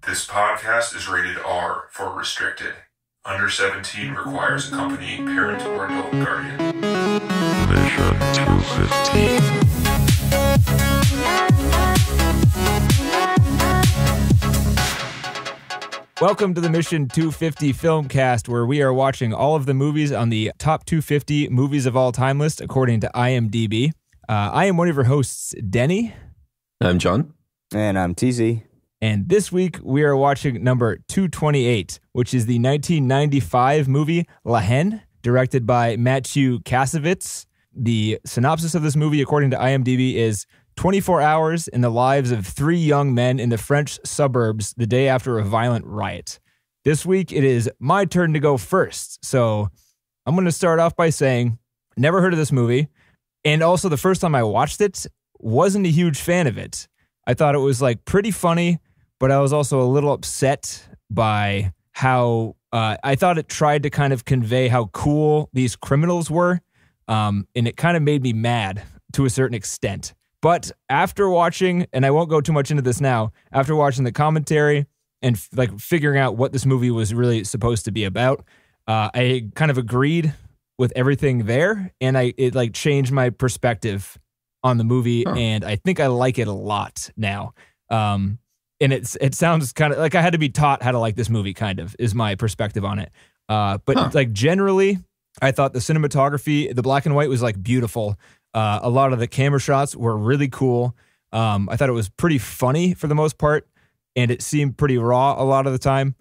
This podcast is rated R for restricted. Under 17 requires accompanying parent or adult guardian. Mission 215. Welcome to the Mission 250 Filmcast, where we are watching all of the movies on the top 250 movies of all time list, according to IMDb. I am one of your hosts, Denny. I'm John. And I'm TZ. And this week, we are watching number 228, which is the 1995 movie La Haine, directed by Mathieu Kassovitz. The synopsis of this movie, according to IMDb, is 24 hours in the lives of three young men in the French suburbs the day after a violent riot. This week, it is my turn to go first. So I'm going to start off by saying, never heard of this movie. And also, the first time I watched it, wasn't a huge fan of it. I thought it was like pretty funny, but I was also a little upset by how I thought it tried to kind of convey how cool these criminals were. And it kind of made me mad to a certain extent. But after watching, and I won't go too much into this now, after watching the commentary and like figuring out what this movie was really supposed to be about, I kind of agreed with everything there, and it like changed my perspective on the movie, and I think I like it a lot now. And it sounds kind of like I had to be taught how to like this movie, kind of, is my perspective on it. But like generally, I thought the cinematography, the black and white was like beautiful. A lot of the camera shots were really cool. I thought it was pretty funny for the most part, and it seemed pretty raw a lot of the time.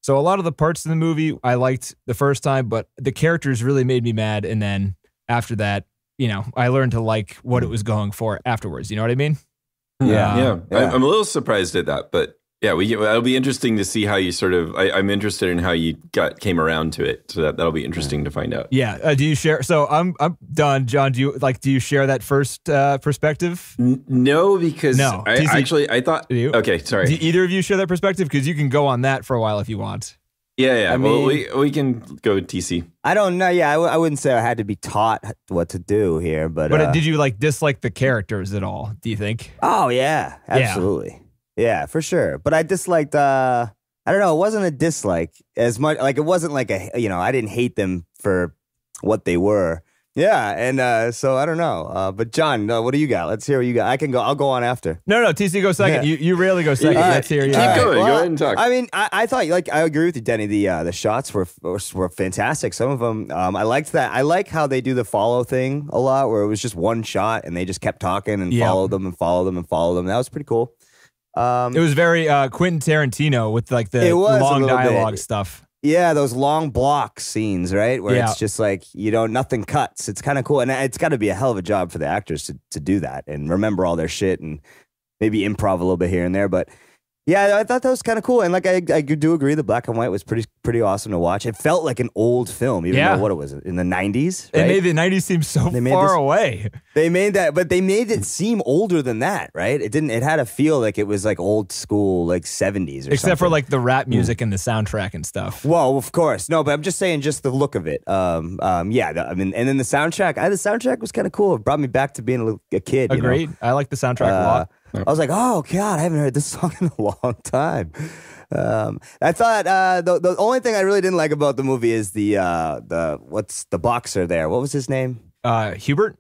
So a lot of the parts of the movie I liked the first time, but the characters really made me mad. And then after that, you know, I learned to like what it was going for afterwards. You know what I mean? Yeah. I'm a little surprised at that, but yeah, it'll be interesting to see how you sort of. I'm interested in how you came around to it, so that'll be interesting to find out. Yeah. Do you share? So I'm done, John. Do you share that first perspective? No, because no. I thought. Okay, sorry. Do either of you share that perspective? Because you can go on that for a while if you want. Yeah. Well, we can go with TC. I don't know. Yeah, I wouldn't say I had to be taught what to do here, but did you like dislike the characters at all? Do you think? Oh yeah, absolutely. Yeah, for sure. But I disliked. I don't know. It wasn't a dislike as much. Like it wasn't like a. I didn't hate them for what they were. Yeah, and so I don't know. But John, what do you got? Let's hear what you got. I can go. I'll go on after. No, TC go second. Yeah. You rarely go second. Let's hear you. Keep going. Well, go ahead and talk. I mean, I thought I agree with you, Denny. The shots were fantastic. Some of them, I liked that. I like how they do the follow thing a lot, where it was just one shot and they just kept talking and followed them and followed them and followed them. That was pretty cool. It was very Quentin Tarantino with like the long dialogue stuff. Yeah, those long block scenes, right? Where it's just like, nothing cuts. It's kind of cool. And it's got to be a hell of a job for the actors to do that and remember all their shit and maybe improv a little bit here and there. But yeah, I thought that was kind of cool. And like I do agree, the black and white was pretty awesome to watch. It felt like an old film, even though what it was in the 90s. Right? It made the 90s seem so far away. They made that, but they made it seem older than that, right? It didn't. It had to feel like it was like old school, like 70s or except for like the rap music and the soundtrack and stuff. Well, of course, no, but I'm just saying, just the look of it. And then the soundtrack. The soundtrack was kind of cool. It brought me back to being a kid. Agreed. I like the soundtrack a lot. I was like, oh God, I haven't heard this song in a long time. I thought the only thing I really didn't like about the movie is what's the boxer there? What was his name? Hubert.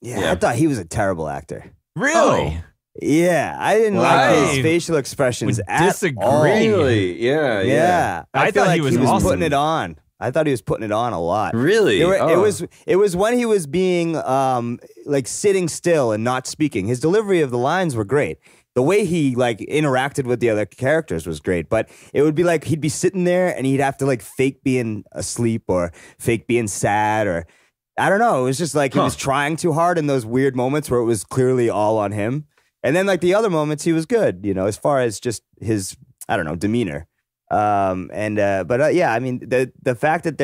Yeah, I thought he was a terrible actor. Really? Oh. Yeah, I didn't like his facial expressions at all. Really? Yeah. I thought like he was awesome. Putting it on. I thought he was putting it on a lot. Really? It was when he was being like sitting still and not speaking. His delivery of the lines were great. The way he like interacted with the other characters was great. But it would be like he'd be sitting there and he'd have to like fake being asleep or fake being sad, or I don't know. It was just like he was trying too hard in those weird moments where it was clearly all on him. And then like the other moments he was good, as far as just his, I don't know, demeanor. I mean, the fact that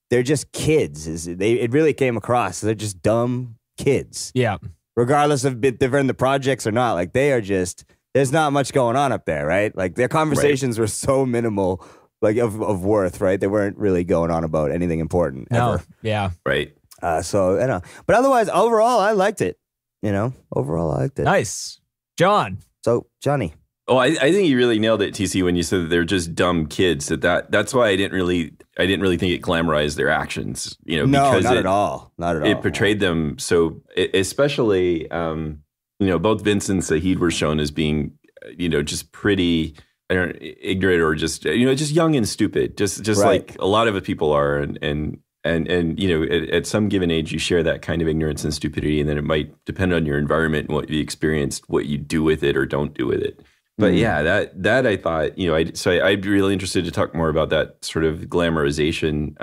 they're just kids it really came across. They're just dumb kids. Yeah. Regardless of if they're in the projects or not, like they are just, there's not much going on up there, right? Like their conversations were so minimal, like of worth, right? They weren't really going on about anything important ever. Yeah. Right. So, but otherwise, overall, I liked it. Overall, I liked it. Nice. John. So, Johnny. Oh, I think you really nailed it, TC, when you said that they're just dumb kids. That's why I didn't really think it glamorized their actions. No, because not at all. Not at all. It portrayed them so, especially, both Vince and Saheed were shown as being, just pretty ignorant or just young and stupid, just right. Like a lot of people are, and at some given age, you share that kind of ignorance and stupidity, and then it might depend on your environment and what you experienced, what you do with it or don't do with it. But yeah, that I thought, I'd be really interested to talk more about that sort of glamorization,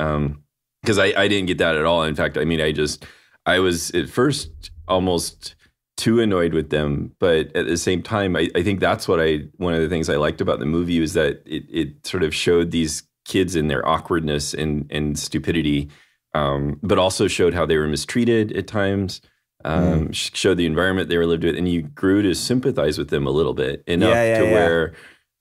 because I didn't get that at all. In fact, I was at first almost too annoyed with them, but at the same time, I think that's one of the things I liked about the movie was that it sort of showed these kids in their awkwardness and stupidity, but also showed how they were mistreated at times. Showed the environment they were lived with, and you grew to sympathize with them a little bit enough where,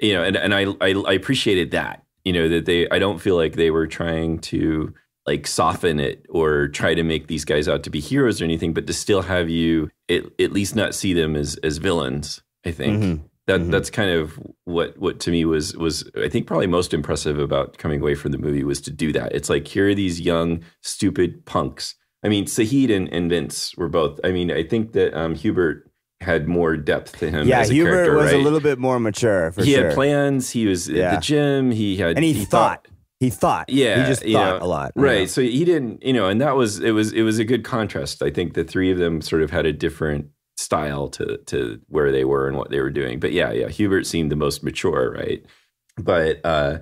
and I appreciated that, that I don't feel like they were trying to like soften it or try to make these guys out to be heroes or anything, but to still have you at least not see them as villains. I think that's kind of what to me was I think probably most impressive about coming away from the movie was to do that. It's like, here are these young, stupid punks. I mean, Saheed and Vince were both. I mean, I think that Hubert had more depth to him. Yeah, as a Hubert character, was right? a little bit more mature. He had plans. He was at the gym. He thought. He thought. Yeah, he just thought a lot. Right. So he didn't. And that was it was a good contrast. I think the three of them sort of had a different style to where they were and what they were doing. But yeah, Hubert seemed the most mature, right? But I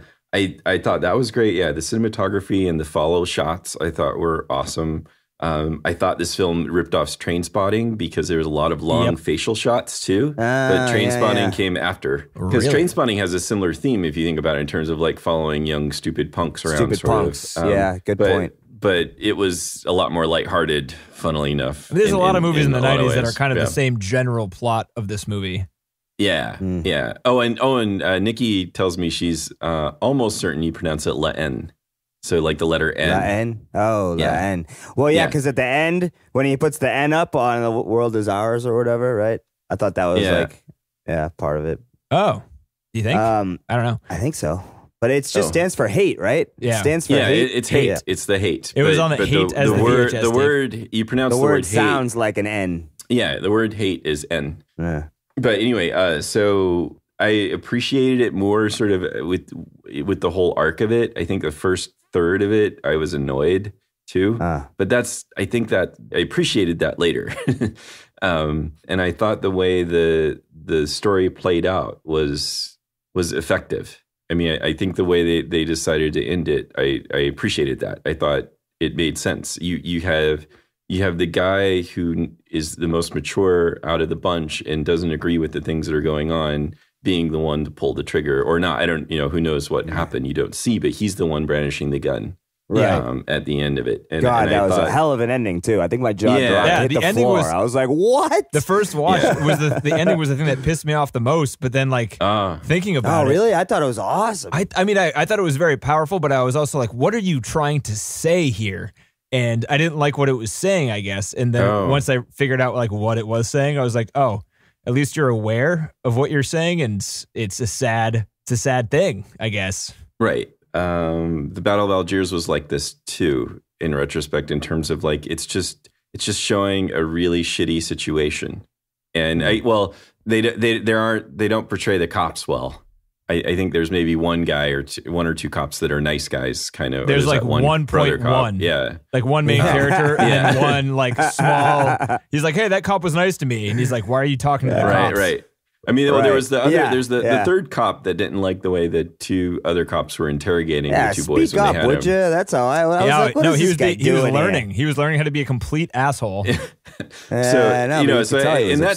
thought that was great. Yeah, the cinematography and the follow shots I thought were awesome. I thought this film ripped off Trainspotting because there was a lot of long facial shots too. But Trainspotting came after. Because Trainspotting has a similar theme if you think about it in terms of like following young, stupid punks around. Stupid punks. Good point. But it was a lot more lighthearted, funnily enough. There's a lot of movies in the 90s that are kind of the same general plot of this movie. Yeah, yeah. Oh, and Nikki tells me she's almost certain you pronounce it La N. So like the letter N. La N? Oh, La N. Well, yeah, because at the end, when he puts the N up on The World Is Ours or whatever, right? I thought that was part of it. Oh, do you think? I don't know. I think so. But it just stands for hate, right? Yeah. It stands for hate. It's hate. Yeah. It's the hate. It was on the hate as the word. VHS the word, you pronounce the word hate. Sounds like an N. Yeah, the word hate is N. Yeah. But anyway, so I appreciated it more sort of with the whole arc of it. I think the first third of it, I was annoyed too. But I think that I appreciated that later. And I thought the way the story played out was effective. I mean, I think the way they decided to end it, I appreciated that. I thought it made sense. You have the guy who is the most mature out of the bunch and doesn't agree with the things that are going on being the one to pull the trigger or not. I don't, who knows what happened. You don't see, but he's the one brandishing the gun at the end of it. And, God, that was a hell of an ending too. I think my jaw dropped, hit the floor. I was like, what? The first watch was the ending was the thing that pissed me off the most. But then thinking about it. Oh, really? I thought it was awesome. I mean, I thought it was very powerful, but I was also like, what are you trying to say here? And I didn't like what it was saying, I guess. And then once I figured out like what it was saying, I was like, oh, at least you're aware of what you're saying, and it's a sad thing, I guess. Right. The Battle of Algiers was like this too, in retrospect, in terms of like it's just showing a really shitty situation, and they don't portray the cops well. I think there's maybe one or two cops that are nice guys, kind of. There's like 1.1. Yeah. Like one main character and then one like small. He's like, hey, that cop was nice to me. And he's like, why are you talking to the cops? Right. I mean, well, there was the other. There's the third cop that didn't like the way the two other cops were interrogating the two boys when they had would you? That's how I was like, what is this guy doing? He was learning. He was learning how to be a complete asshole. In that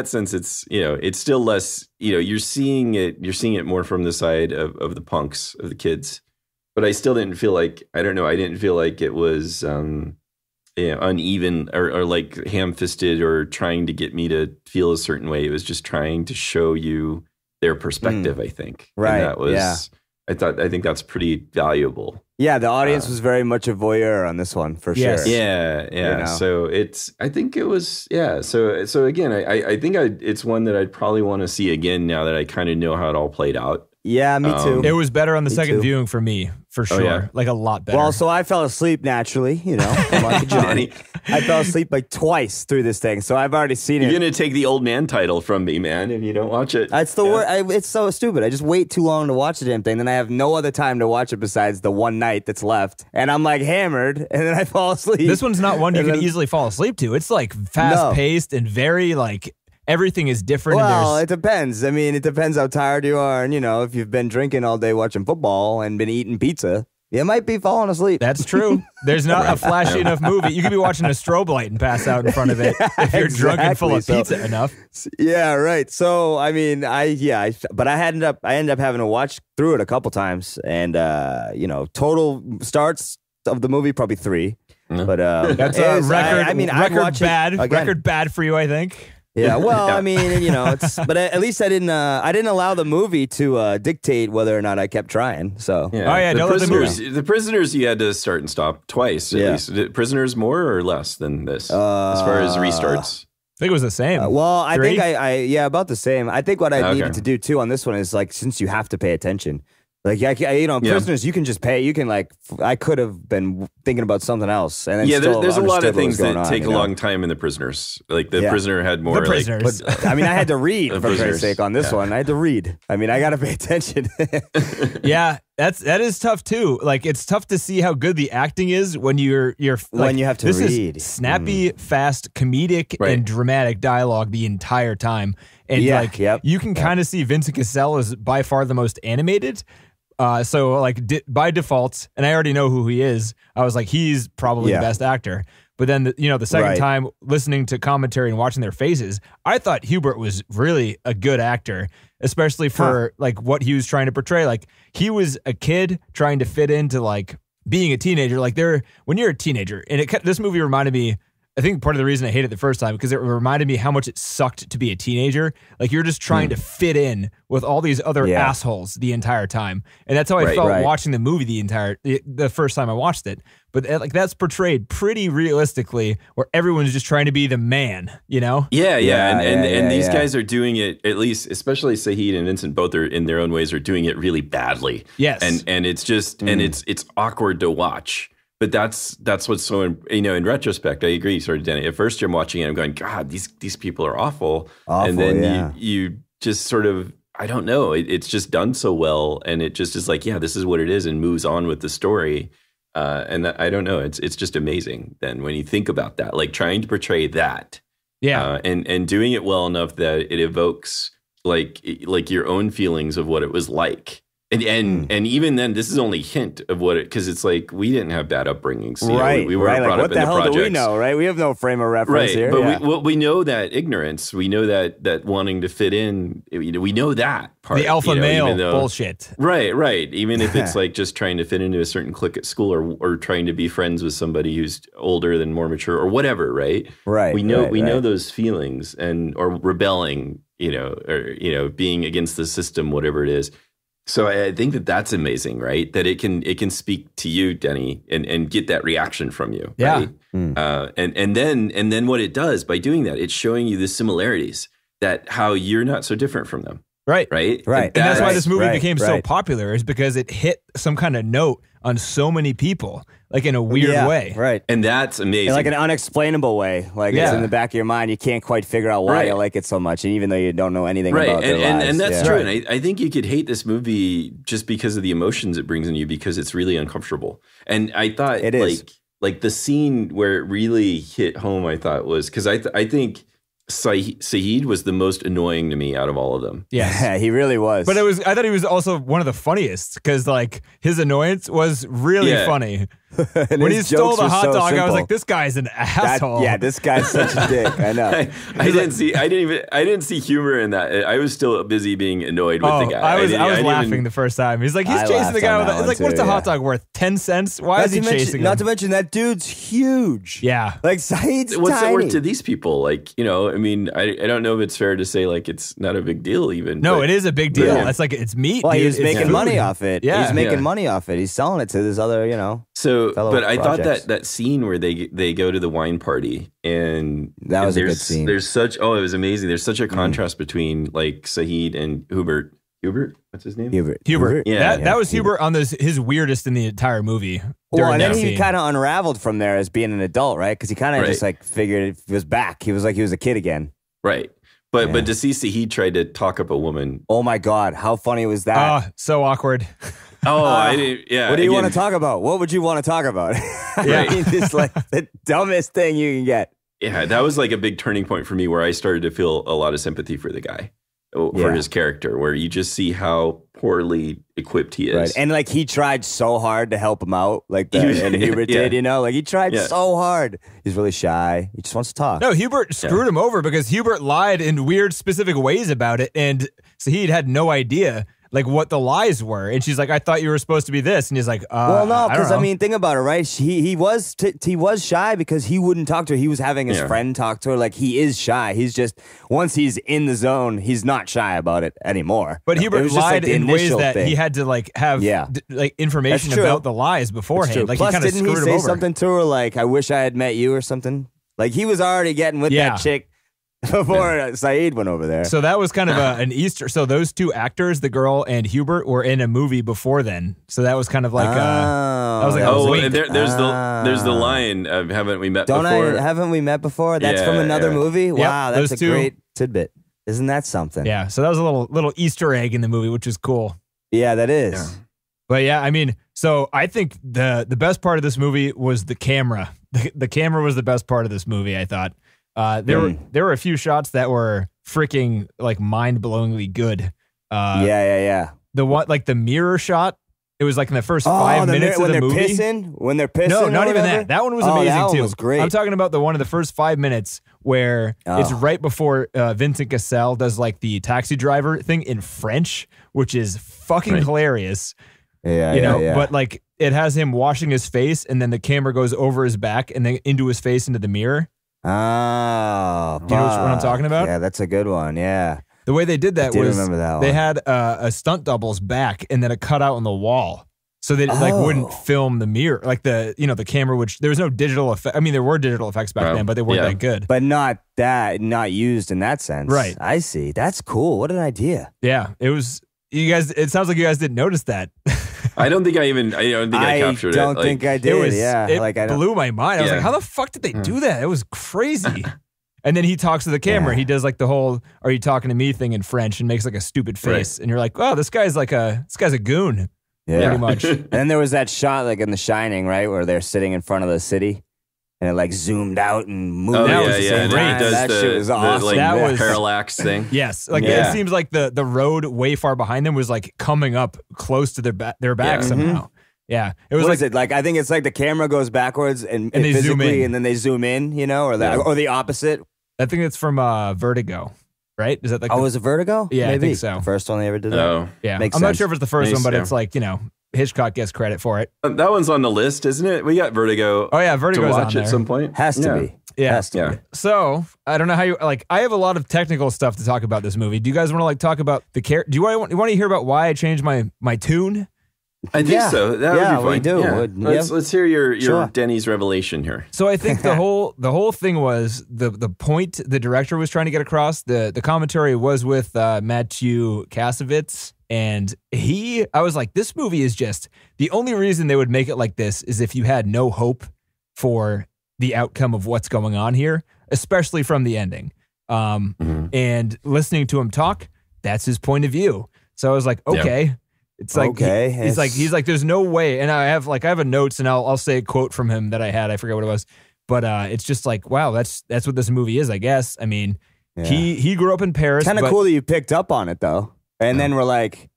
sense, it's it's still less. You're seeing it more from the side of the punks, of the kids. But I still didn't feel like I didn't feel like it was uneven or like ham-fisted or trying to get me to feel a certain way. It was just trying to show you their perspective, I think. Right. And that was, I think that's pretty valuable. Yeah, the audience was very much a voyeur on this one for Yes. sure. Yeah. You know? So I think it was, yeah. So again, I think it's one that I'd probably want to see again now that I kind of know how it all played out. Yeah, me too. It was better on the second too. viewing for me, for sure. yeah. Like a lot better. Well, so I fell asleep naturally, you know. I'm like Johnny. I fell asleep like twice through this thing, so I've already seen You're it. going to take the old man title from me, man, if you don't watch it. It's the word. It's so stupid. I just wait too long to watch the damn thing. Then I have no other time to watch it besides the one night that's left, and I'm like hammered, and then I fall asleep. this one's not one you And can then- easily fall asleep to. It's like fast paced and very like everything is different. Well, and it depends. I mean, it depends how tired you are, and if you've been drinking all day watching football and been eating pizza, you might be falling asleep. That's true. There's not a flashy enough movie. You could be watching a strobe light and pass out in front of it if you're drunk and full of exactly. pizza enough. Yeah, right. So I mean, but I ended up having to watch through it a couple times, and total starts of the movie probably 3. But That's it a was- record. I mean, I'd record watch it bad. again. Record bad for you, I think. Yeah, well, I mean, but at least I didn't allow the movie to dictate whether or not I kept trying. So Oh, yeah, don't let the the prisoners you had to start and stop twice at Yeah. least. Did prisoners more or less than this as far as restarts? I think it was the same. well, I 3? think I about the same. I think what I Okay. needed to do too on this one is like, since you have to pay attention. Like, prisoners, you can just pay. You can I could have been thinking about something else, and then still there's a lot of understood what was things that going on, take a you know? long time in the prisoners. Like the Yeah. prisoner had more. The prisoners. But I mean, I had to read for prisoners. Christ's sake on this one. I had to read. I mean, I got to pay attention. Yeah, that is tough too. Like it's tough to see how good the acting is when you're like, When you have to this read. is snappy, fast, comedic, Right. and dramatic dialogue the entire time. And Yeah, like yep, you can kind of see Vincent Cassel is by far the most animated. So like by default, and I already know who he is. I was like, he's probably Yeah. the best actor. But then the second Right. time listening to commentary and watching their faces, I thought Hubert was really a good actor, especially for like what he was trying to portray. Like he was a kid trying to fit into like being a teenager. Like when you're a teenager, and this movie reminded me. I think part of the reason I hated it the first time because it reminded me how much it sucked to be a teenager. Like you're just trying to fit in with all these other assholes the entire time, and that's how I felt watching the movie the first time I watched it. But like that's portrayed pretty realistically, where everyone's just trying to be the man, Yeah. And these guys are doing it, at least, especially Saheed and Vincent, both are in their own ways are doing it really badly. Yes. And it's just and it's awkward to watch. But that's what's so in retrospect, I agree, sort of, Danny. At first, you're watching it, I'm going, God, these people are awful. And then you just sort of, I don't know, it's just done so well, and it just is like, yeah, this is what it is, and moves on with the story. And I don't know, it's just amazing. Then when you think about that, like trying to portray that, and doing it well enough that it evokes like your own feelings of what it was like. And even then, this is only a hint of what because it's like we didn't have bad upbringings, right? We weren't brought what up the in the hell projects. do we know, right? We have no frame of reference here, But we know that ignorance, we know that wanting to fit in, we know that part, The alpha male though, bullshit. Right. Even if it's like just trying to fit into a certain clique at school, or trying to be friends with somebody who's older and more mature, or whatever, right? Right. We know those feelings, or rebelling, or being against the system, whatever it is. So I think that's amazing, right? That it can speak to you, Denny, and get that reaction from you, right? And then what it does by doing that, it's showing you the similarities, that how you're not so different from them, Right. right? And that's why this movie became so right. popular, is because it hit some kind of note on so many people, like in a weird way. Right. And that's amazing. In like an unexplainable way. Like it's in the back of your mind. You can't quite figure out why you like it so much. And even though you don't know anything about their lives. And that's true. And I think you could hate this movie just because of the emotions it brings in you, because it's really uncomfortable. And I thought it is. like the scene where it really hit home, I thought was, because I think Saheed was the most annoying to me out of all of them. Yeah, he really was. But I thought he was also one of the funniest, because like his annoyance was really funny. And When he his stole jokes the were hot so dog, I was simple. like, this guy's an asshole. this guy's such a dick. I know. I didn't see humor in that. I was still busy being annoyed with the guy. I was didn't laughing even- the first time. He's like, he's I chasing the guy laughed with on it's that like, one what's too, a hot yeah. dog worth? 10 cents? Why is he chasing Not him? to mention that dude's huge. Yeah. Like Saeed's What's tiny. it worth to these people? Like, you know, I mean, I don't know if it's fair to say like it's not a big deal even. No, but- it is a big deal. Yeah. It's like, it's meat, Well, dude. he was It's making food. money off it. Yeah. He's making Yeah. money off it. He's selling it to this other, So, fellow but I thought projects. that scene where they go to the wine party and That was a good there's- scene. There's such it was amazing. There's such a contrast between like Saeed and Hubert. Hubert, what's his name? Hubert. Yeah. That was Hubert on his weirdest in the entire movie. Well, during and then that he scene. kind of unraveled from there as being an adult, right? Because he kind of just like figured it was back. He was like he was a kid again. Right. But Yeah. to see Saeed tried to talk up a woman. Oh my God, how funny was that? So awkward. Oh, I didn't. Yeah. What do you want to again, talk about? What would you want to talk about? Yeah. I mean, it's like the dumbest thing you can get. Yeah, that was like a big turning point for me where I started to feel a lot of sympathy for the guy, for Yeah. his character, where you just see how poorly equipped he is. Right. And like he tried so hard to help him out, like that, and Hubert Yeah. did, Like he tried Yeah. so hard. He's really shy. He just wants to talk. No, Hubert screwed him over because Hubert lied in weird, specific ways about it, and Saeed had no idea like what the lies were. And she's like, "I thought you were supposed to be this," and he's like, Well, no, because I know. mean, think about it, right? He was shy because he wouldn't talk to her. He was having his friend talk to her. Like he is shy. He's just once he's in the zone, he's not shy about it anymore. But It Hubert was just, like, lied the in ways initial that thing. he had to like have like information That's true. about the lies It's beforehand. true. Like Plus, he kind of didn't he screwed say him over. something to her like, "I wish I had met you" or something? Like he was already getting with Yeah. that chick before Saeed went over there. So that was kind of an Easter. So those two actors, the girl and Hubert, were in a movie before then. So that was kind of like I was like, that oh, Oh, wait. and there's the line of "Haven't we met Don't before?" haven't we met before? That's Yeah, from another yeah. movie. Wow, that's those a two. great tidbit. Isn't that something? Yeah. So that was a little Easter egg in the movie, which is cool. Yeah, that is. But yeah, I mean, so I think the best part of this movie was the camera. The camera was the best part of this movie, I thought. There were a few shots that were freaking like mind-blowingly good. Yeah. The one like the mirror shot, it was like in the first 5 minutes of when the they're movie. When they're pissing. No, or not even whatever? that. That one was Oh, amazing that one too. was great. I'm talking about the one of the first 5 minutes where it's right before Vincent Cassel does like the taxi driver thing in French, which is fucking hilarious. Yeah, You know, yeah. but like it has him washing his face and then the camera goes over his back and then into his face into the mirror. Oh, Do you know what I'm talking about? Yeah, that's a good one. Yeah. The way they did that did was remember that they one. had a stunt double's back and then a cutout on the wall. So they like wouldn't film the mirror. Like the camera would there was no digital effect. I mean, there were digital effects back then, but they weren't that good. But not used in that sense. Right. I see. That's cool. What an idea. Yeah, it was you guys it sounds like you guys didn't notice that. I don't think I captured it. I don't Like, think I did. It like I don't. blew my mind. I was Yeah. like, how the fuck did they do that? It was crazy. And then he talks to the camera. He does like the whole "Are you talking to me?" thing in French and makes like a stupid face. And you're like, "Oh, this guy's a goon." Yeah. Pretty much. And then there was that shot like in The Shining, right, where they're sitting in front of the city, and it like zoomed out and moved. Oh That yeah, was the yeah. same And time. then he does That shit was awesome. like That was- parallax thing. Yes, like Yeah. it seems like the road way far behind them was like coming up close to their back Yeah. somehow. Yeah, it was What like is it? Like I think it's like the camera goes backwards and they zoom physically, in. and then they zoom in, or the opposite. I think it's from Vertigo, right? Is that like Was it Vertigo? Yeah, I Maybe. think so. The first one they ever did. That. Oh, yeah? makes I'm not sense. sure if it's the first Nice, one, but yeah. it's like Hitchcock gets credit for it. that one's on the list, isn't it? We got Vertigo. Oh yeah, to Vertigo's watch on at there. some point. Has to Yeah. be. Yeah. Has to Yeah. be. So I don't know how you like. I have a lot of technical stuff to talk about this movie. Do you guys want to like talk about the character? Do you want to hear about why I changed my tune? I think Yeah. so. That Yeah, would be fun. we do. Yeah. Yep. Let's hear your Sure. Denny's revelation here. So I think the whole thing was the point the director was trying to get across. The commentary was with Mathieu Kassovitz, and I was like, this movie is just the only reason they would make it like this is if you had no hope for the outcome of what's going on here, especially from the ending. And listening to him talk, that's his point of view. So I was like, okay. It's like Okay, he's like there's no way, and I have a notes, and I'll say a quote from him that I had. I forget what it was, but it's just like, wow, that's what this movie is, I guess. I mean, he grew up in Paris. Kind of but cool that you picked up on it though, and then we're like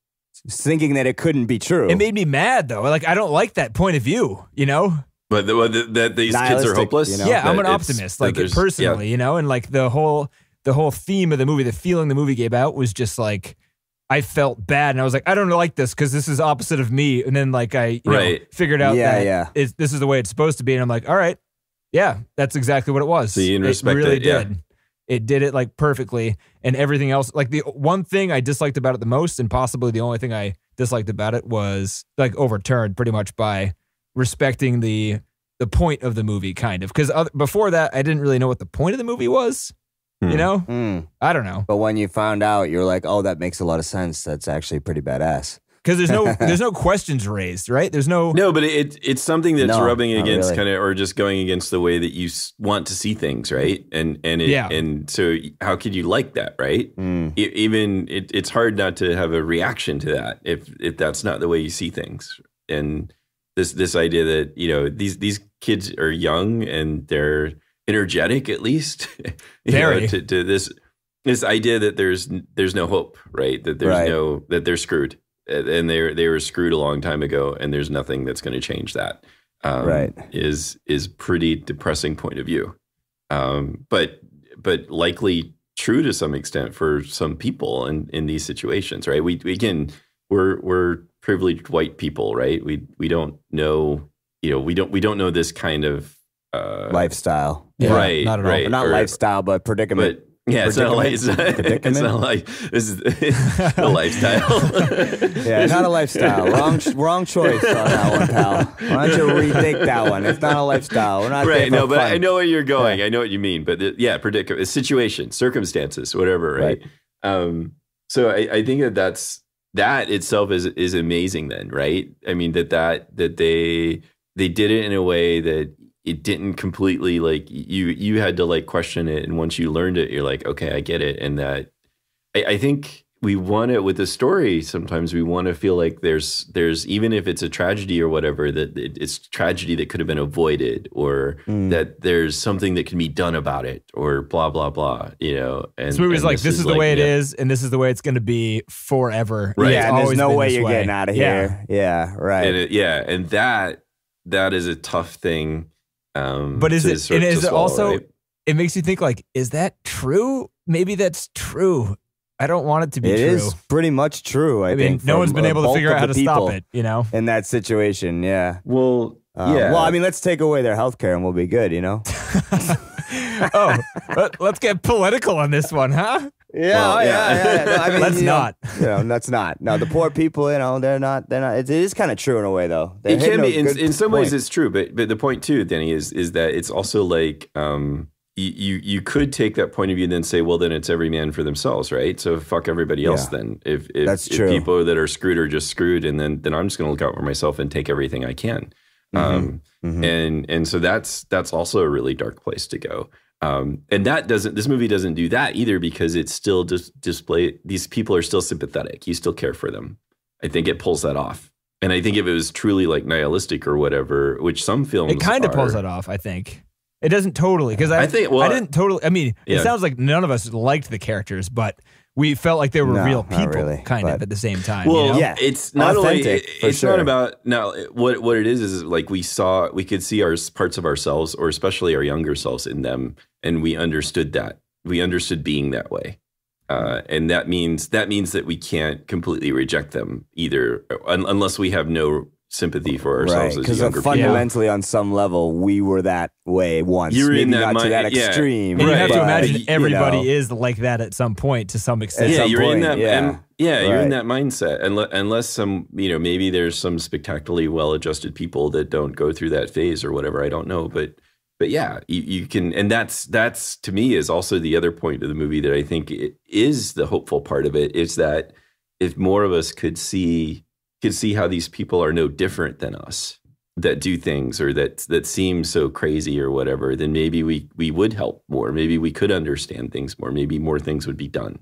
thinking that it couldn't be true. It made me mad though. Like I don't like that point of view, you know. But that these kids are Nihilistic, hopeless. you know? Yeah, I'm That an it's- optimist, that like there's- personally, you know, and like the whole theme of the movie, the feeling the movie gave out was just like I felt bad, and I was like, I don't like this because this is opposite of me, and then like I you know, figured out that this is the way it's supposed to be, and I'm like, all right, yeah, that's exactly what it was. So you respect really it, yeah. did. It did it like perfectly, and everything else. Like the one thing I disliked about it the most, and possibly the only thing I disliked about it, was like overturned pretty much by respecting the point of the movie, kind of. Because before that, I didn't really know what the point of the movie was. You know, I don't know. But when you found out, you're like, oh, that makes a lot of sense. That's actually pretty badass. Because there's no questions raised, right? There's no but it's something that's rubbing not against really. kind of, or just going against the way that you want to see things, right? And so how could you like that, right? Even it's hard not to have a reaction to that if that's not the way you see things. And this idea that, you know, these kids are young and they're energetic, at least, Very. to this idea that there's no hope, right? That there's that they're screwed. And they were screwed a long time ago, and there's nothing that's going to change that. Is pretty depressing point of view, but likely true to some extent for some people in these situations, right? We're privileged white people, right? We don't know, you know, we don't know this kind of Lifestyle. right? not at all. Right, Not lifestyle, but predicament. But yeah, it's not like it's not like this is the lifestyle. Yeah, not a lifestyle. Wrong choice on that one, pal. Why don't you rethink that one? It's not a lifestyle. We're not there Right, for no, but fun. I know where you're going. I know what you mean. But predicament, situation, circumstances, whatever, right? So I think that itself is amazing. Then, right? I mean that they did it in a way that it didn't completely, like, you had to like question it, and once you learned it, you're like, okay, I get it. And that I think we want it with the story. Sometimes we want to feel like there's even if it's a tragedy or whatever, that it's tragedy that could have been avoided, or that there's something that can be done about it, or blah blah blah. You know, and this movie's like, this is the way it yeah. is, and this is the way it's going to be forever. Right. Yeah, and there's always no been way this you're way. getting out of here. Yeah, right. And that is a tough thing. But is it swallow, also? right? It makes you think, like, is that true? Maybe that's true. I don't want it to be It true. is pretty much true. I I mean, think no one's been able to figure out how to stop people it. You know. in that situation. Yeah. Well, Well, I mean, let's take away their health care and we'll be good. You know. Oh, let's get political on this one, huh? Yeah. No, I mean, Let's not. Let's not. No, the poor people. You know, they're not. It is kind of true in a way, though. it can be in some ways it's true, but the point too, Denny, is that it's also like you could take that point of view and then say, well, then it's every man for themselves, right? So fuck everybody else. Then if That's true. people that are screwed are just screwed, and then I'm just going to look out for myself and take everything I can. And so that's also a really dark place to go. And this movie doesn't do that either, because it's still display. These people are still sympathetic. You still care for them. I think it pulls that off. And I think if it was truly like nihilistic or whatever, which some films It kind of are, pulls that off. I think it doesn't totally, because I didn't totally. I mean, it sounds like none of us liked the characters, but we felt like they were No, real not people, really, kind of but- at the same time. Well, you know? Yeah. it's not Authentic, only for it's sure. not about now. What it is like we could see our parts of ourselves, or especially our younger selves, in them, and we understood that. We understood being that way, and that means that we can't completely reject them either, unless we have no sympathy for ourselves as Because younger people. fundamentally, on some level, we were that way once. You were in Maybe that not to mind- that yeah. extreme. And you have to Right. imagine you everybody know. is like that at some point, to some extent. At Yeah, some you're in point, that. yeah. You're in Right. that mindset. Unless some, maybe there's some spectacularly well-adjusted people that don't go through that phase or whatever. I don't know, but yeah, you can, and that's to me is also the other point of the movie that I think it is the hopeful part of it. Is that if more of us could see how these people are no different than us, that do things or that seem so crazy or whatever, then maybe we would help more. Maybe we could understand things more. Maybe more things would be done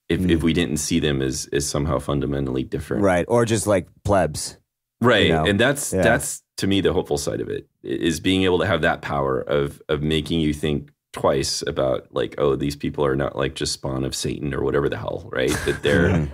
if we didn't see them as somehow fundamentally different. Right. Or just like plebs. Right. You know? And that's to me the hopeful side of it, is being able to have that power of making you think twice about, like, oh, these people are not like just spawn of Satan or whatever the hell, right? That they're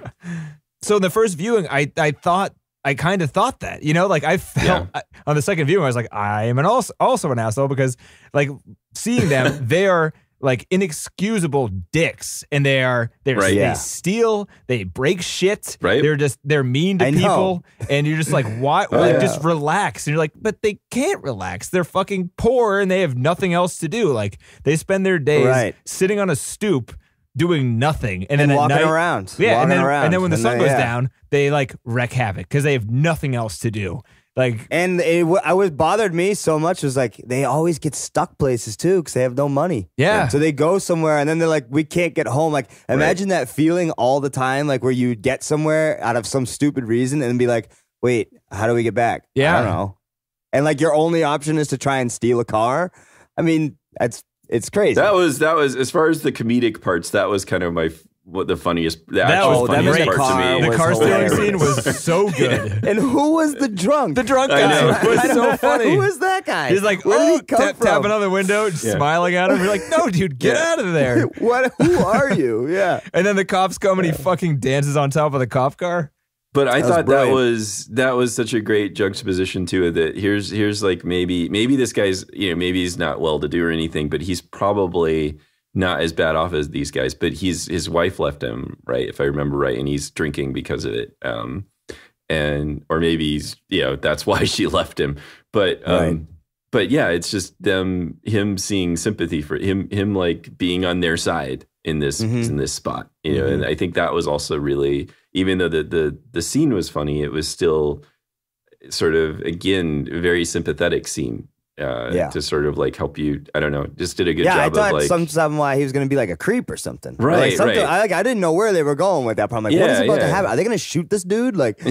So in the first viewing, I thought I kind of thought that, like I felt on the second viewing, I was like, I am also an asshole because like seeing them, they are like inexcusable dicks, and they steal, they break shit, right? They're mean to people, and you're just like, why? Just relax, and you're like, but they can't relax. They're fucking poor, and they have nothing else to do. Like they spend their days sitting on a stoop doing nothing, and then walking at night, around, and then when the sun goes down, they like wreak havoc because they have nothing else to do. Like, and what bothered me so much was like they always get stuck places too because they have no money. Yeah. So they go somewhere and then they're like, we can't get home. Like, imagine that feeling all the time, like where you get somewhere out of some stupid reason and then be like, wait, how do we get back? Yeah. I don't know. And like your only option is to try and steal a car. I mean, it's crazy. That was as far as the comedic parts. That was kind of the funniest part to me. The car stealing scene was so good. And who was the drunk? The drunk guy was so funny. Who was that guy? He's like, tapping on the window, smiling at him. You're like, no, dude, get out of there. Who are you? Yeah. And then the cops come and he fucking dances on top of the cop car. But I thought that was such a great juxtaposition to it. That here's like maybe this guy's maybe he's not well to do or anything, but he's probably not as bad off as these guys, but his wife left him, right? If I remember right, and he's drinking because of it. Or maybe he's, that's why she left him. But but yeah, it's just him seeing sympathy for him like being on their side in this spot, and I think that was also really, even though the scene was funny, it was still sort of, again, a very sympathetic scene. To sort of like help you, I don't know, just did a good job. I thought of like something why he was going to be like a creep or something, right? I didn't know where they were going with that. But I'm like, what is about to happen? Are they going to shoot this dude? Like,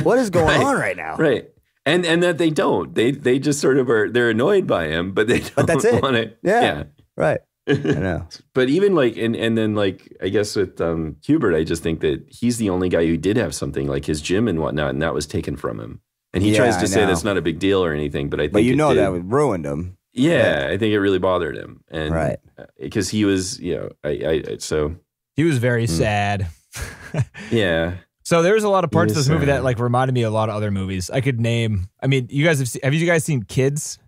what is going on right now? Right, and that they don't. They just sort of they're annoyed by him, but they don't. But that's it. Want it. Yeah, right. I know. But even like, and then like, I guess with Hubert, I just think that he's the only guy who did have something like his gym and whatnot, and that was taken from him. And he tries to say that's not a big deal or anything, but I think that ruined him. Yeah, I think it really bothered him, and right, because he was, so he was very sad. Yeah. So there was a lot of parts of this movie that like reminded me of a lot of other movies. I could name. I mean, you guys have you guys seen Kids?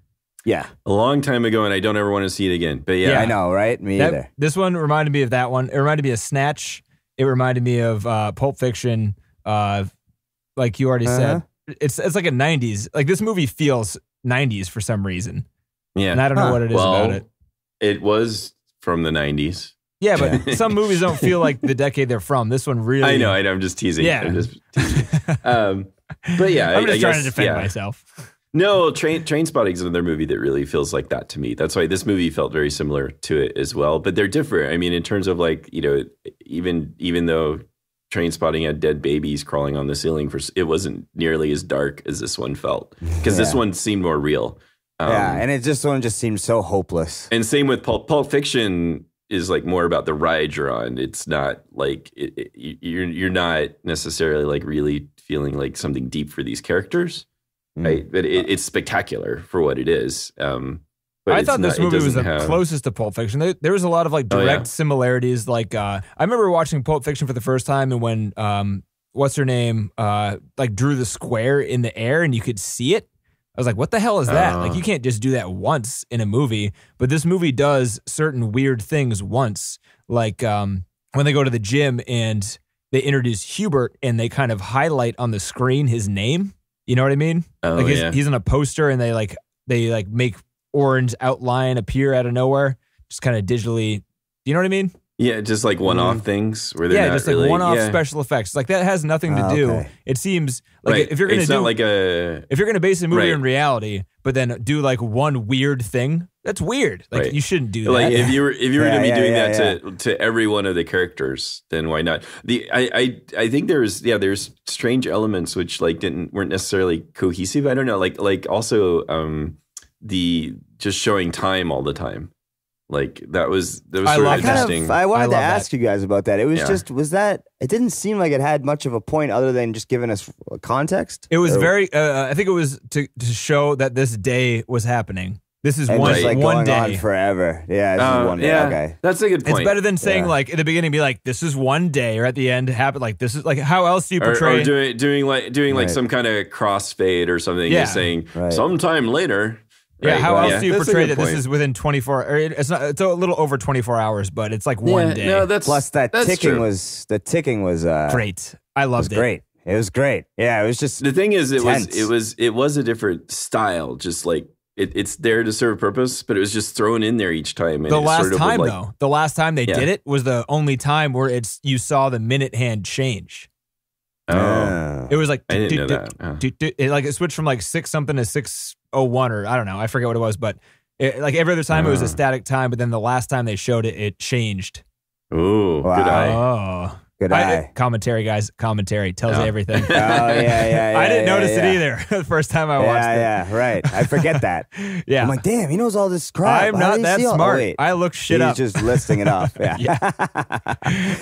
Yeah, a long time ago, and I don't ever want to see it again. But yeah, I know, right? Me either. This one reminded me of that one. It reminded me of Snatch. It reminded me of Pulp Fiction. Like you already said. It's like a 90s. Like this movie feels 90s for some reason. Yeah. And I don't know what it is about it. It was from the 90s. Yeah, but some movies don't feel like the decade they're from. This one really... I know. I'm just teasing. Yeah. I'm just teasing. But yeah, I'm just trying to defend myself. No, Trainspotting is another movie that really feels like that to me. That's why this movie felt very similar to it as well. But they're different. I mean, in terms of like, even though Trainspotting had dead babies crawling on the ceiling, it wasn't nearly as dark as this one felt, because this one seemed more real. And this one just seemed so hopeless. And same with Pulp Fiction is like more about the ride you're on. It's not like you're not necessarily like really feeling like something deep for these characters, right? But it's spectacular for what it is. But I thought this movie was the closest to Pulp Fiction. There was a lot of like direct similarities. Like I remember watching Pulp Fiction for the first time, and when what's her name like drew the square in the air and you could see it, I was like, what the hell is that? Like you can't just do that once in a movie. But this movie does certain weird things once, like when they go to the gym and they introduce Hubert and they kind of highlight on the screen his name. You know what I mean? He's on a poster and they make orange outline appear out of nowhere, just kind of digitally. You know what I mean? Yeah, just like one-off things where they're not just really, like one-off special effects. Like that has nothing to do. Okay. It seems like if you're gonna if you're gonna base a movie in reality, but then do like one weird thing, that's weird. Like you shouldn't do that. Like if you were gonna be doing that to every one of the characters, then why not? I think there's strange elements which like weren't necessarily cohesive. I don't know. Like also the just showing time all the time. Like that was sort of interesting. I wanted to ask you guys about that. It was it didn't seem like it had much of a point other than just giving us context. It was very, I think it was to show that this day was happening. This is And one, just like one going on day. forever. Yeah, this is one day. yeah, Okay. that's a good point. It's better than saying Yeah. like at the beginning, be like, "This is one day," or at the end, happen like this is like. How else do you portray? or doing like Right. some kind of crossfade or something. Yeah. Just saying Right. sometime later. Yeah, Right, how well, else do you that's a portray good that this point. is within 24? Or it's not. It's a little over 24 hours, but it's like one day. No, that's Plus that that's ticking true. was Great. I was loved it. great. It was great. Yeah, it was just The thing is, tense. it was a different style. Just like it's there to serve a purpose, but it was just thrown in there each time. And The it last sort of time, like, though, the last time they Yeah. did it was the only time where you saw the minute hand change. Oh, It was like I didn't know that. Oh. it switched from like 6 something to 6:01 or I don't know. I forget what it was, but like every other time it was a static time. But then the last time they showed it, it changed. Ooh, Wow. good eye. Oh, good eye. Commentary, guys. Commentary tells you everything. Oh yeah. I didn't yeah, notice yeah. it either the first time I watched it. Yeah, right. I forget that. Yeah. I'm like, damn, he knows all this crap. I'm How not did he that see all- smart. Oh, wait. I look shit He's up. just listing it off. Yeah.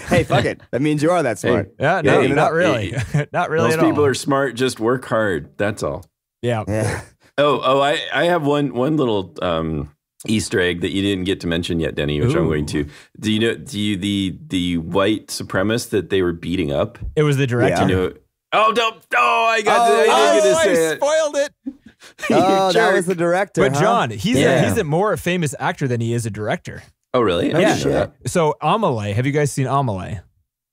Hey, fuck it. That means you are that smart. Yeah, no, Hey, not really. Not really Most at all. people are smart. Just work hard. That's all. Yeah. Yeah. I have one little Easter egg that you didn't get to mention yet, Denny, which I'm Ooh. going to. Do you the white supremacist that they were beating up? It was the director. Yeah. You know, I didn't get to say it. spoiled it. Oh, that jerk. was the director. But huh? John, he's Yeah. a more famous actor than he is a director. Oh, really? I Yeah. didn't know that. So Amelie, have you guys seen Amelie?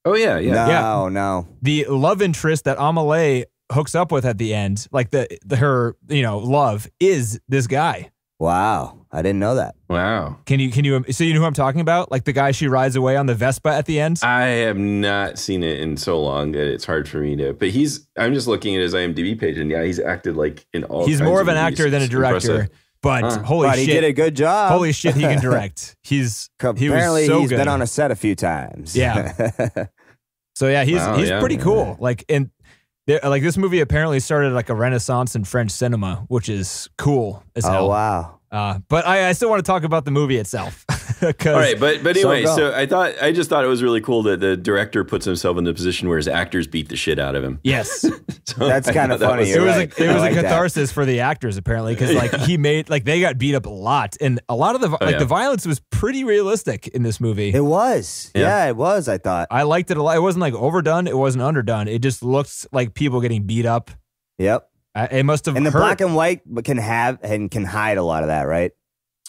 Oh, yeah, yeah. No. The love interest that Amelie hooks up with at the end, like her love, is this guy. Wow. I didn't know that. Wow. Can you so you know who I'm talking about? Like the guy she rides away on the Vespa at the end? I have not seen it in so long that it's hard for me to. But I'm just looking at his IMDb page, and yeah, he's acted like in all. He's kinds more of an movies. actor than a It's director. impressive. But holy But shit. he did a good job. Holy shit, he can direct. Apparently, he was so he's good. been on a set a few times. Yeah. So yeah, he's Wow, pretty cool. Like like this movie apparently started like a renaissance in French cinema, which is cool as hell. Oh wow. But I still want to talk about the movie itself. All right, but anyway, go. so I just thought it was really cool that the director puts himself in the position where his actors beat the shit out of him. Yes, So That's I kind of thought that funny. was- it You're was right. it was I like a that. catharsis for the actors apparently because like he made like they got beat up a lot and a lot of the yeah. the violence was pretty realistic in this movie. It was. Yeah. Yeah, it was. I thought. I liked it a lot. It wasn't like overdone. It wasn't underdone. It just looked like people getting beat up. Yep. It must have And the hurt. black and white can hide a lot of that, right?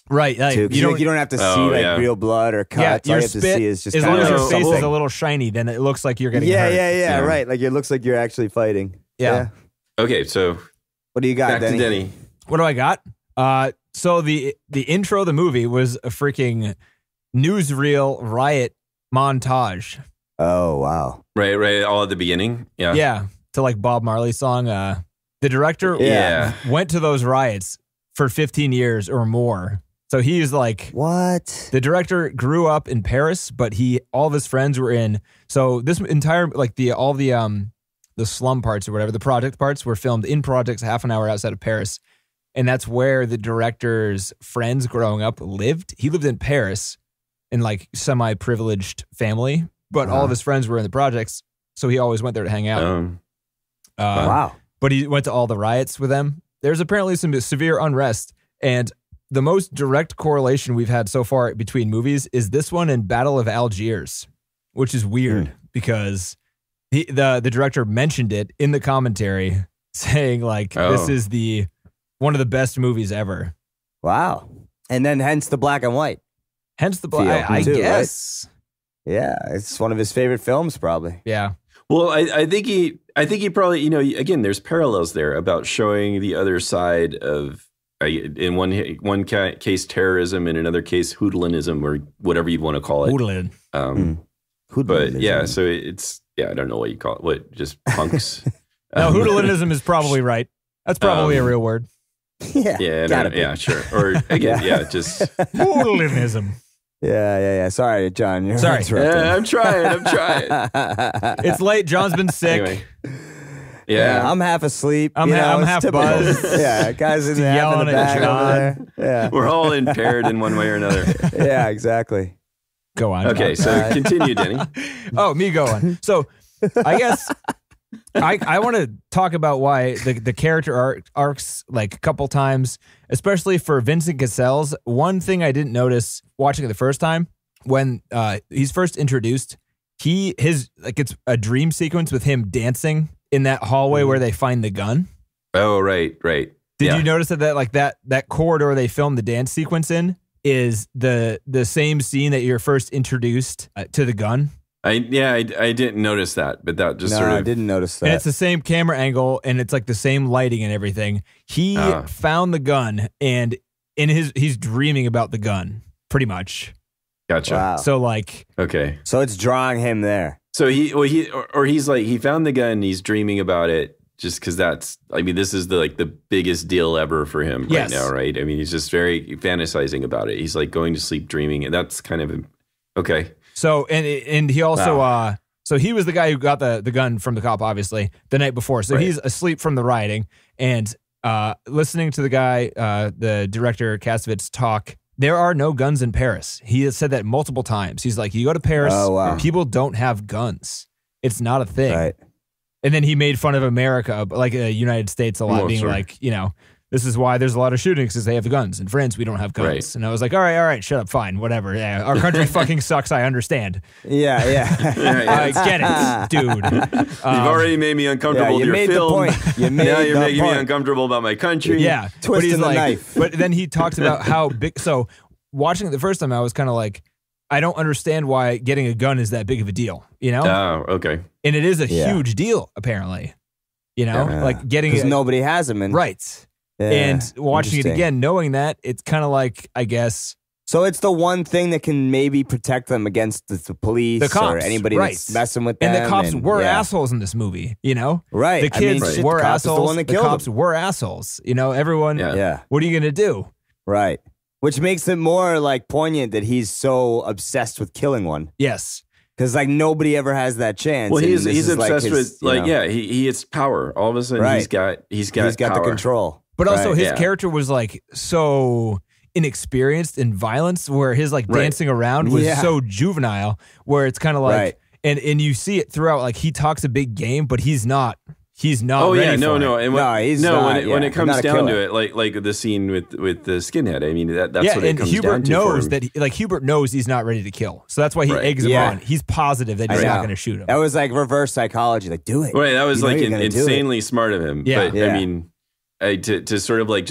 right. Like, Too, 'cause you don't have to see Oh, like yeah. real blood or yeah, cuts. All your you have to spit. see is just as kind long as of your face is something. a little shiny, then it looks like you're getting Yeah, hurt. yeah, Yeah. right. Like it looks like you're actually fighting. Yeah. Okay, so What do you got, back Denny? to Denny. What do I got? So the intro of the movie was a freaking newsreel riot montage. Oh wow. Right, all at the beginning. Yeah. Yeah, to like Bob Marley's song. The director Yeah. went to those riots for 15 years or more. So he's like What? the director grew up in Paris, but all of his friends were in. So this entire like all the slum parts or whatever, the project parts were filmed in projects half an hour outside of Paris. And that's where the director's friends growing up lived. He lived in Paris in like semi-privileged family, but all of his friends were in the projects. So he always went there to hang out. Wow. But he went to all the riots with them. There's apparently some severe unrest. And the most direct correlation we've had so far between movies is this one and Battle of Algiers, which is weird because the director mentioned it in the commentary saying like, this is one of the best movies ever. Wow. And then hence the black and white. Hence the black, Feel, I too, guess. Yeah, it's one of his favorite films, probably. Yeah. Well, I think he probably, again, there's parallels there about showing the other side of, in one case, terrorism, in another case, hoodlinism, or whatever you'd want to call it. Hoodlin. But yeah, so it's, I don't know what you call it. What, just punks? No, hoodlinism is probably right. That's probably a real word. Yeah. Yeah, gotta be. yeah, sure. Or again, just. Hoodlinism. Yeah. Sorry, John. You're Sorry. interrupting. I'm trying. It's late. John's been sick. Anyway. Yeah, Yeah, I'm half asleep. I'm you know, I'm it's half typical. buzzed. Yeah, guys in the Yelling at back John. over there. we're all impaired in one way or another. Yeah, exactly. Go on. Okay, John. so continue, Denny. Oh, me going. So I guess I want to talk about why the character arcs like a couple times, especially for Vincent Cassel's. One thing I didn't notice watching it the first time, when he's first introduced, it's a dream sequence with him dancing in that hallway where they find the gun. Oh, right. Did you notice that corridor they filmed the dance sequence in is the same scene that you're first introduced to the gun? I didn't notice that, but that just sort of... I didn't notice that. And it's the same camera angle, and it's like the same lighting and everything. He found the gun, and he's dreaming about the gun, pretty much. Gotcha. Wow. So like, okay. So it's drawing him there. So he's like, he found the gun, and he's dreaming about it, just because this is the biggest deal ever for him right now, right? I mean, he's just very fantasizing about it. He's like going to sleep dreaming, and that's kind of okay. So and he also so he was the guy who got the gun from the cop, obviously, the night before. So he's asleep from the rioting and listening to the guy, the director Kassovitz talk. There are no guns in Paris. He has said that multiple times. He's like, you go to Paris, people don't have guns. It's not a thing. Right. And then he made fun of America, like the United States, a lot, like, this is why there's a lot of shootings, because they have the guns. In France, we don't have guns. Right. And I was like, all right, shut up, fine, whatever. Yeah, our country fucking sucks, I understand. Yeah. I get it, dude. You've already made me uncomfortable with your film. Now you're making me uncomfortable about my country. Yeah. Twisting the knife. But then he talks about how big, so watching it the first time, I was kind of like, I don't understand why getting a gun is that big of a deal, Oh, okay. And it is a huge deal, apparently. Like getting... Because nobody has them. Right. Yeah, and watching it again, knowing that, it's kind of like, I guess... So it's the one thing that can maybe protect them against the police, the cops, or anybody that's messing with them. And the cops were assholes in this movie, Right. The kids were assholes. The cops were assholes. Everyone, what are you going to do? Right. Which makes it more like poignant that he's so obsessed with killing one. Yes. Because like nobody ever has that chance. Well, he's obsessed with he has power. All of a sudden he's got the control. But also his character was like so inexperienced in violence, where his like dancing around was so juvenile, where it's kind of like, and you see it throughout. Like he talks a big game, but he's not. He's not. Oh ready no. for it. And he's not, when it comes down to it, like the scene with the skinhead. I mean, that's what it comes down to. Knows that Hubert knows he's not ready to kill, so that's why he eggs him on. He's positive that he's not going to shoot him. That was like reverse psychology. Like, do it. Right. That was like insanely smart of him. Yeah. But I mean, to sort of like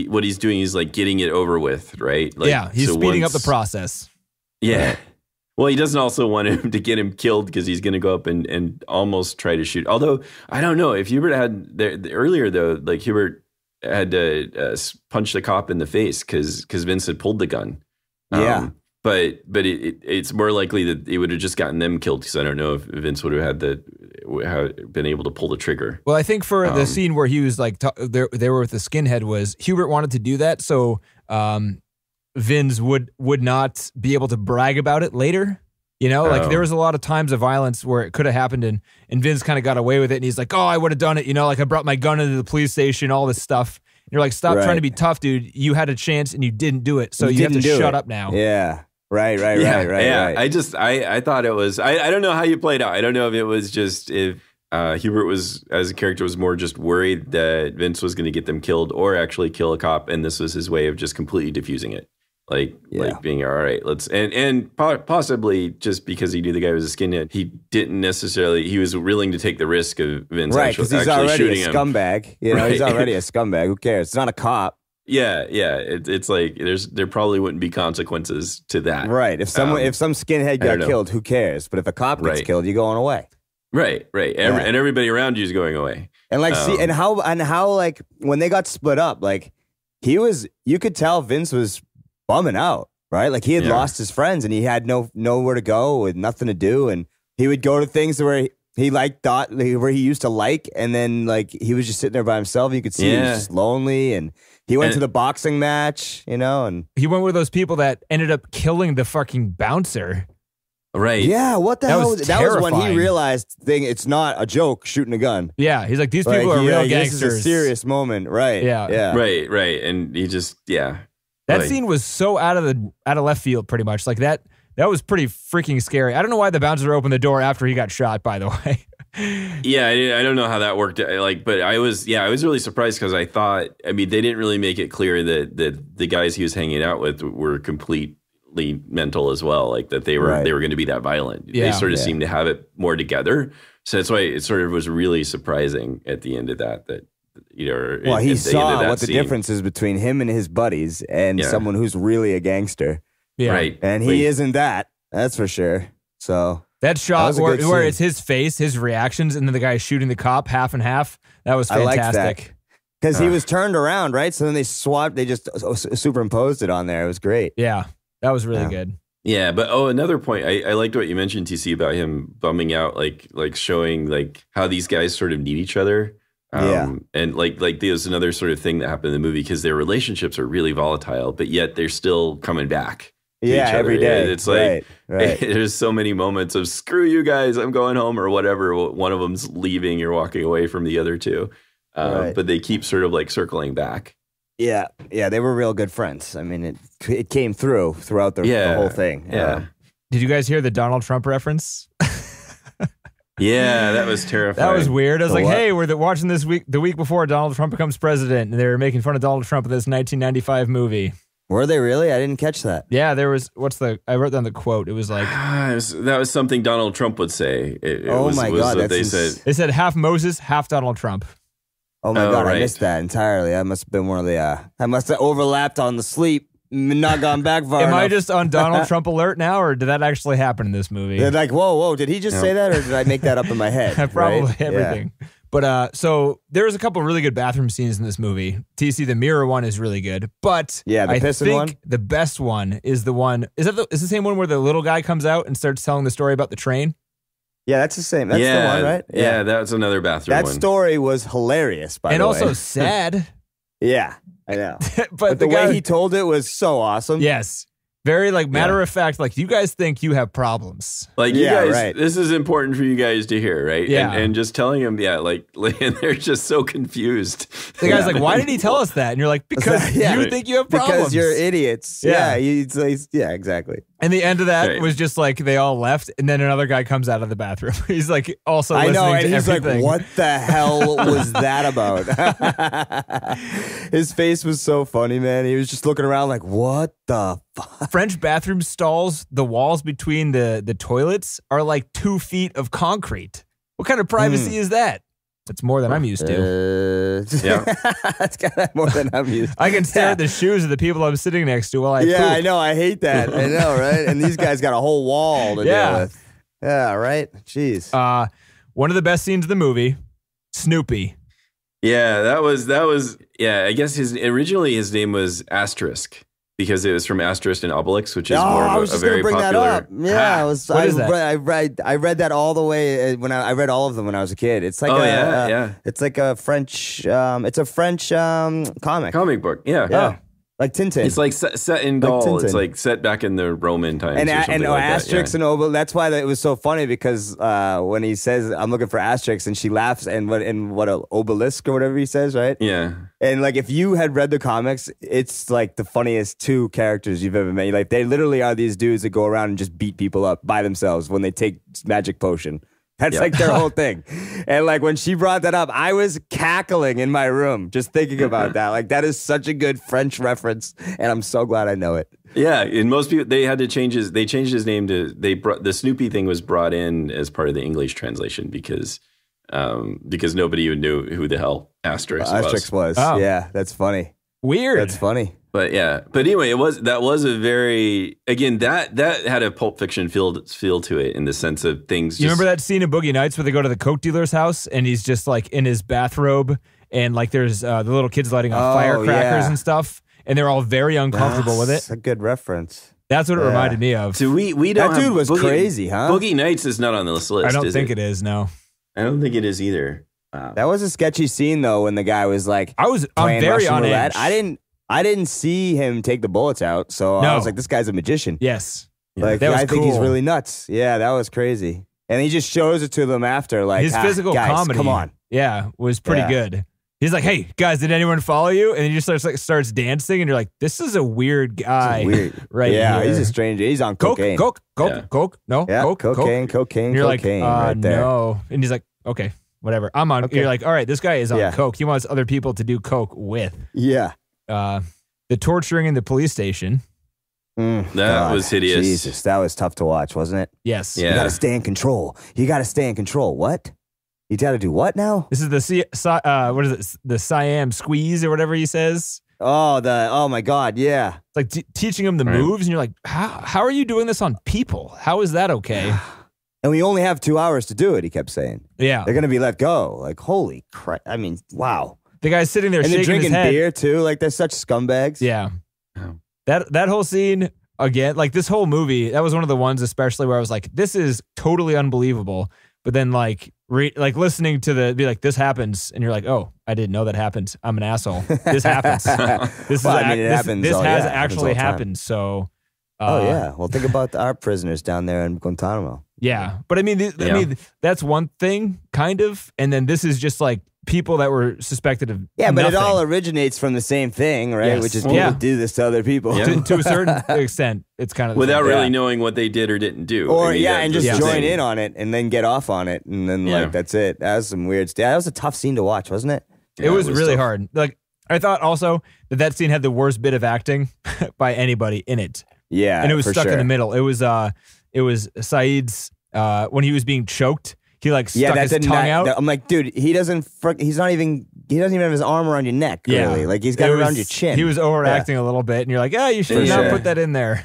what he's doing is like getting it over with, right? Like, he's speeding up the process. Yeah. Well, he doesn't also want him to get him killed because he's going to go up and almost try to shoot. Although, I don't know. If Hubert had... earlier, though, like Hubert had to punch the cop in the face because Vince had pulled the gun. But it's more likely that he would have just gotten them killed, because I don't know if Vince would have been able to pull the trigger. Well, I think for the scene where he was like... they were with the skinhead, was Hubert wanted to do that, so... Vince would not be able to brag about it later. Like there was a lot of times of violence where it could have happened and Vince kind of got away with it. And he's like, oh, I would have done it. Like I brought my gun into the police station, all this stuff. And you're like, stop trying to be tough, dude. You had a chance and you didn't do it. So you have to shut up now. Yeah. Right. I thought it was, I don't know how you played out. I don't know if it was just, if Hubert was, as a character, was more just worried that Vince was going to get them killed or actually kill a cop. And this was his way of just completely diffusing it. Like being all right, let's and possibly just because he knew the guy was a skinhead, he was willing to take the risk of Vince because he's already a scumbag. He's already a scumbag. Who cares? It's not a cop. Yeah. It's like there probably wouldn't be consequences to that. Right. If some skinhead got killed, who cares? But if a cop gets killed, you're going away. Right. And everybody around you is going away. And like and how like when they got split up, like you could tell Vince was bumming out, right? Like he had lost his friends and he had nowhere to go and nothing to do, and he would go to things where he where he used to like, and then like he was just sitting there by himself. You could see he was just lonely, and he went to the boxing match, and he went with those people that ended up killing the fucking bouncer. Right. Yeah, what the hell? That was when he terrifying. realized it's not a joke shooting a gun. Yeah, he's like, these people are real gangsters. This is a serious moment, right? Yeah. Right. And he just That scene was so out of left field, pretty much. Like that was pretty freaking scary. I don't know why the bouncer opened the door after he got shot, by the way. Yeah, I don't know how that worked. But I was really surprised because I thought, I mean, they didn't really make it clear that the guys he was hanging out with were completely mental as well. Like that they were going to be that violent. Yeah. They sort of seemed to have it more together. So that's why it sort of was really surprising at the end of that well, he saw what the difference is between him and his buddies and someone who's really a gangster. Yeah. Right. And he isn't that. That's for sure. So that shot that where it's his face, his reactions, and then the guy shooting the cop half and half. That was fantastic. Because he was turned around, right? So then they just superimposed it on there. It was great. Yeah, that was really good. Yeah, but another point, I liked what you mentioned, TC, about him bumming out, like showing like how these guys sort of need each other. And like there's another sort of thing that happened in the movie because their relationships are really volatile, but yet they're still coming back. Yeah, every day. It's like there's so many moments of screw you guys, I'm going home or whatever. One of them's leaving, you're walking away from the other two, but they keep sort of like circling back. Yeah, they were real good friends. I mean, it came throughout the whole thing. Yeah. Did you guys hear the Donald Trump reference? Yeah, that was terrifying. That was weird. I was like, hey, we're watching the week before Donald Trump becomes president, and they were making fun of Donald Trump in this 1995 movie. Were they really? I didn't catch that. Yeah, there was, I wrote down the quote. It was like... that was something Donald Trump would say. My God. What they said. They said half Moses, half Donald Trump. Oh my God, right. I missed that entirely. That must have been one of the... I must have overlapped on the sleep. Not gone back far Am enough. I just on Donald Trump alert now, or did that actually happen in this movie? They're like, whoa, did he just say that, or did I make that up in my head? Probably everything. Yeah. But so there's a couple really good bathroom scenes in this movie. TC, the mirror one is really good, but the pissing one. The best one is the one. Is the same one where the little guy comes out and starts telling the story about the train? Yeah, that's the same. That's the one, right? Yeah, that's another bathroom one. That story was hilarious, by the way. And also sad. Yeah, I know. but the way he told it was so awesome. Yes. Very matter of fact, like you guys think you have problems. Like you guys, this is important for you guys to hear, right? Yeah. And just telling them, and they're just so confused. The guy's like, why did he tell us that? And you're like, because you think you have problems. Because you're idiots. Yeah, exactly. And the end of that was just like they all left, and then another guy comes out of the bathroom. He's like also listening to he's everything. Like, what the hell was that about? His face was so funny, man. He was just looking around like, what the fuck? French bathroom stalls, the walls between the toilets are like 2 feet of concrete. What kind of privacy is that? That's more than I'm used to. That's kind of more than I'm used to. I can stare at the shoes of the people I'm sitting next to while I poop. I know. I hate that. I know, right? And these guys got a whole wall to deal with. Yeah, right? Jeez. One of the best scenes of the movie, Snoopy. Yeah, that was. I guess originally his name was Asterisk. Because it was from Asterisk and Obelix, which is more of a very popular. That up. Yeah, what is that? I read that all the way when I read all of them when I was a kid. It's like it's like a French. It's a French comic book. Yeah. Like Tintin. It's like set in Gaul. It's like set back in the Roman times. And Asterix and Obelix. That's why it was so funny because when he says, "I'm looking for Asterix," and she laughs, and what Obelisk or whatever he says, right? Yeah. And like if you had read the comics, it's like the funniest two characters you've ever met. Like they literally are these dudes that go around and just beat people up by themselves when they take magic potion. That's like their whole thing. And like when she brought that up, I was cackling in my room just thinking about that. Like that is such a good French reference, and I'm so glad I know it. Yeah, and most people they changed his name to the Snoopy thing was brought in as part of the English translation because nobody even knew who the hell Asterix was. Oh. Yeah, that's funny. Weird. That's funny. But anyway, that was a very, again, that had a Pulp Fiction feel to it in the sense of things. You remember that scene in Boogie Nights where they go to the Coke dealer's house and he's just like in his bathrobe and like there's the little kids lighting off firecrackers and stuff and they're all very uncomfortable with it. That's a good reference. That's what it reminded me of. So we don't. That dude was crazy, huh? Boogie Nights is not on this list. I don't think it is. No, I don't think it is either. Wow. That was a sketchy scene though when the guy was like, I'm very on edge. I didn't see him take the bullets out, so I was like, this guy's a magician. Yes. Like, I think he's really nuts. Yeah, that was crazy. And he just shows it to them after, like, his physical guys, comedy. Come on. Yeah, was pretty good. He's like, hey, guys, did anyone follow you? And he just starts dancing, and you're like, this is a weird guy. Yeah, here. he's a stranger. He's on cocaine. Coke. No, yeah, cocaine. And you're right there. No. And he's like, okay, whatever. I'm on. Okay. You're like, all right, this guy is on Yeah. coke. He wants other people to do coke with. Yeah. The torturing in the police station. That was hideous. Jesus, that was tough to watch, wasn't it? Yes. Yeah. You gotta stay in control. You gotta stay in control. What? You gotta do what now? This is what is it? The Siam squeeze or whatever he says. Oh my God, yeah. It's like teaching him the moves, and you're like, how are you doing this on people? How is that okay? And we only have 2 hours to do it, he kept saying. Yeah. They're gonna be let go. Like, holy crap. I mean, wow. The guy's sitting there And they're shaking his drinking head. beer too. Like, they're such scumbags. Yeah. Oh. That whole scene, again, like this whole movie, that was one of the ones especially where I was like, this is totally unbelievable. But then like listening to be like, this happens, and you're like, oh, I didn't know that happened. I'm an asshole. This happens. This Well, I mean, it happens This all- has yeah, it happens actually all the time. happened. So Yeah. Well, think about our prisoners down there in Guantanamo. yeah. But I mean, that's one thing, kind of. And then this is just like people that were suspected of Yeah, but nothing. it all originates from the same thing, right? Yes. Which is Well, people yeah. do this to other people. Yeah. to a certain extent, it's kind of the Without same. really Yeah. knowing what they did or didn't do. Or I mean, yeah, and just Yeah. join in on it and then get off on it, and then Yeah. like that's it. That was some weird stuff. That was a tough scene to watch, wasn't it? It was really tough. hard. Like I thought also that scene had the worst bit of acting by anybody in it. Yeah, And it was for stuck in sure. the middle. It was Saeed's when he was being choked, he like stuck his tongue out. I'm like, dude, he's not even. He doesn't even have his arm around your neck. Yeah. Really, like he's got it around your chin. He was overacting a little bit, and you're like, you should For not sure. put that in there.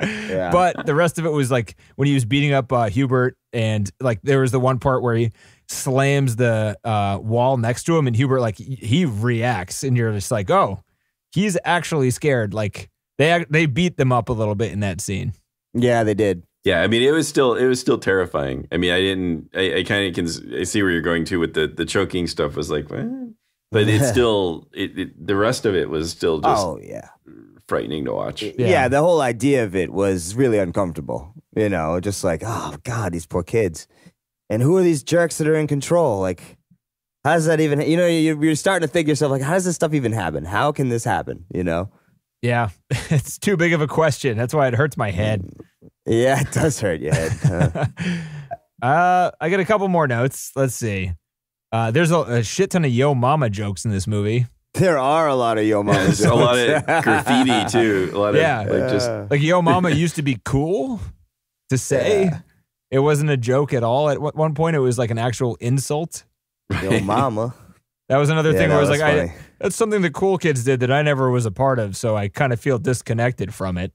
Yeah. But the rest of it was like when he was beating up Hubert, and like there was the one part where he slams the wall next to him, and Hubert like he reacts, and you're just like, oh, he's actually scared. Like they beat them up a little bit in that scene. Yeah, they did. Yeah, I mean, it was still terrifying. I mean, I kind of I see where you're going to with the choking stuff was like, but it's still, the rest of it was still just Oh yeah. frightening to watch. Yeah, the whole idea of it was really uncomfortable. You know, just like, oh God, these poor kids. And who are these jerks that are in control? Like, how does that even? You know, you're starting to think to yourself like, how does this stuff even happen? How can this happen? You know? Yeah, it's too big of a question. That's why it hurts my head. Yeah, it does hurt your head. I got a couple more notes. Let's see. There's a shit ton of Yo Mama jokes in this movie. There are a lot of Yo Mama There's a lot of graffiti too. A lot of Yeah. like just Like Yo Mama used to be cool to say. Yeah. It wasn't a joke at all. At one point, it was like an actual insult. Yo Mama. That was another Yeah, thing no, where I was that's like, funny. that's something the cool kids did that I never was a part of. So I kind of feel disconnected from it.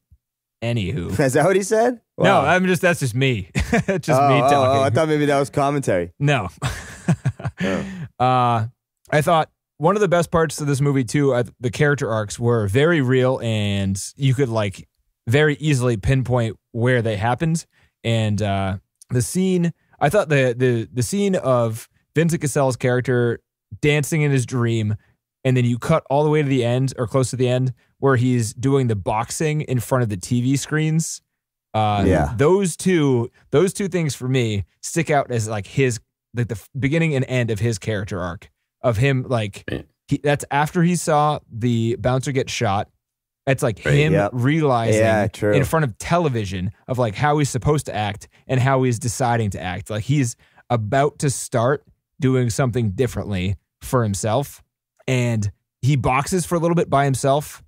Anywho. Is that what he said? No, Wow. that's just me. It's just me talking. Oh, I thought maybe that was commentary. No. I thought one of the best parts of this movie too, the character arcs were very real, and you could like very easily pinpoint where they happened. And the scene, I thought the scene of Vincent Cassel's character dancing in his dream, and then you cut all the way to the end or close to the end where he's doing the boxing in front of the TV screens. Yeah. Those two things for me stick out as like the beginning and end of his character arc of him. Like that's after he saw the bouncer get shot. It's like him yep. realizing Yeah, true. in front of television of like how he's supposed to act and how he's deciding to act. Like he's about to start doing something differently for himself, and he boxes for a little bit by himself,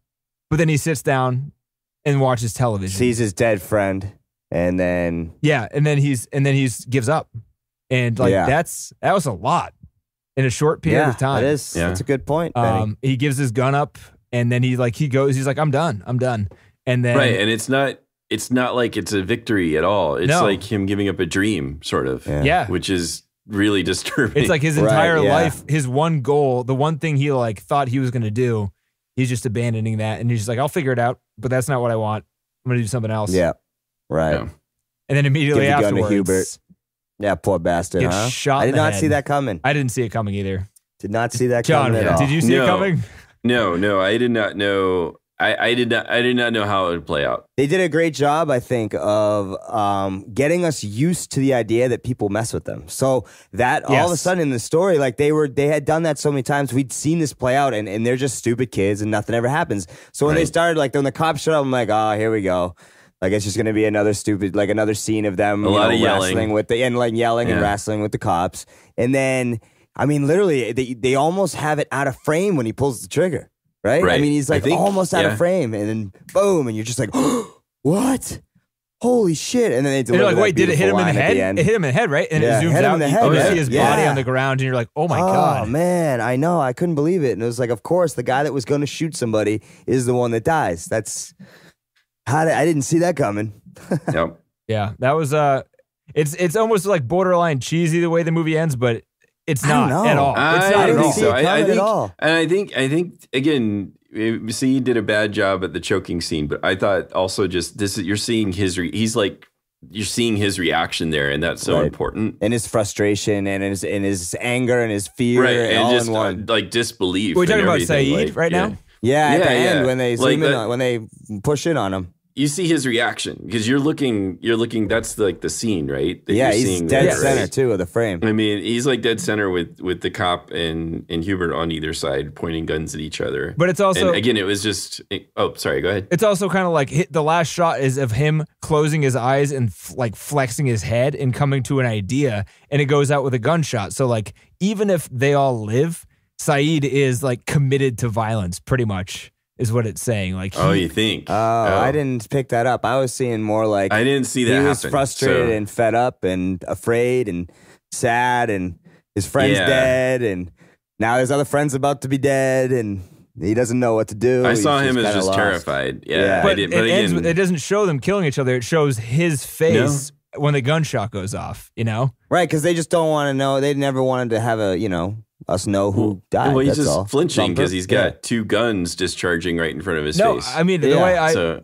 but then he sits down and watches television. Sees his dead friend, and then Yeah, and then he's gives up, and like Yeah. that was a lot in a short period of time. That is. Yeah. That's a good point, Benny. He gives his gun up, and then he's like, I'm done, and then right, and it's not like it's a victory at all. It's No. like him giving up a dream, sort of. Yeah. which is really disturbing. it's like his Right, entire yeah. life, his one goal, the one thing he like thought he was going to do, he's just abandoning that, and he's just like, I'll figure it out, but that's not what I want. I'm going to do something else. Yeah. Right. Yeah. And then immediately Give the gun to afterwards, Hubert. Yeah, poor bastard, Gets huh? shot I in did the not head. see that coming. I didn't see it coming either. Did not see that John, coming at all. did you see it No. coming? No, I did not know. I did not know how it would play out. They did a great job, I think, of getting us used to the idea that people mess with them. So that all of a Yes. sudden in the story, like they had done that so many times. We'd seen this play out, and they're just stupid kids, and nothing ever happens. So when they Right. started, like when the cops showed up, I'm like, oh, here we go. Like it's just going to be another stupid, like another scene of them A lot of wrestling with the and Yeah. with the cops. And then, I mean, literally, they almost have it out of frame when he pulls the trigger, right? I Right. mean, he's like I think- almost out yeah. of frame, and then boom, and you're just like, what? Holy shit! And then they And you're deliver like, that wait, did it hit him beautiful in the line at head? the end. It hit him in the head, right? And Yeah, it zooms hit him out. in the You head, can right? see his Yeah. body on the ground, and you're like, oh my Oh God. man, I know. I couldn't believe it, and it was like, of course, the guy that was going to shoot somebody is the one that dies. That's I didn't see that coming. Yep. Yeah, that was it's almost like borderline cheesy the way the movie ends, but it's I don't not know. at all. It's I not at didn't all. think so. See it I coming think, at all. and I think again, see, he did a bad job at the choking scene, but I thought also just this. You're seeing you're seeing his reaction there, and that's so Right. important. And his frustration and his anger and his fear Right, and and all just in one. like disbelief. We're and talking about everything, Saeed like, right yeah. now? Yeah, at Yeah, the end yeah. when they Like zoom in that- on, when they push in on him. You see his reaction because you're looking. That's like the scene, right? That Yeah, you're he's seeing dead there, center right? too of the frame. I mean, he's like dead center with the cop and Hubert on either side, pointing guns at each other. But it's also and again, it was just. Oh, sorry. Go ahead. it's also kind of like the last shot is of him closing his eyes and like flexing his head and coming to an idea, and it goes out with a gunshot. So like even if they all live, Saeed is like committed to violence, pretty much is what it's saying. Like Oh, you think? Oh, I didn't pick that up. I was seeing more like I didn't see that he was happen, frustrated so- and fed up and afraid and sad, and his friend's Yeah. dead, and now his other friend's about to be dead, and he doesn't know what to do. I He's saw him as kinda just lost. terrified. Yeah, Yeah. I but did. it ends with, it doesn't show them killing each other. It shows his face when the gunshot goes off. You know. Right, because they just don't want to know. They never wanted to have us know who died. Well, he's that's all. just flinching because Bumper. he's got two guns discharging right in front of his No, face. I mean the Yeah. way I So-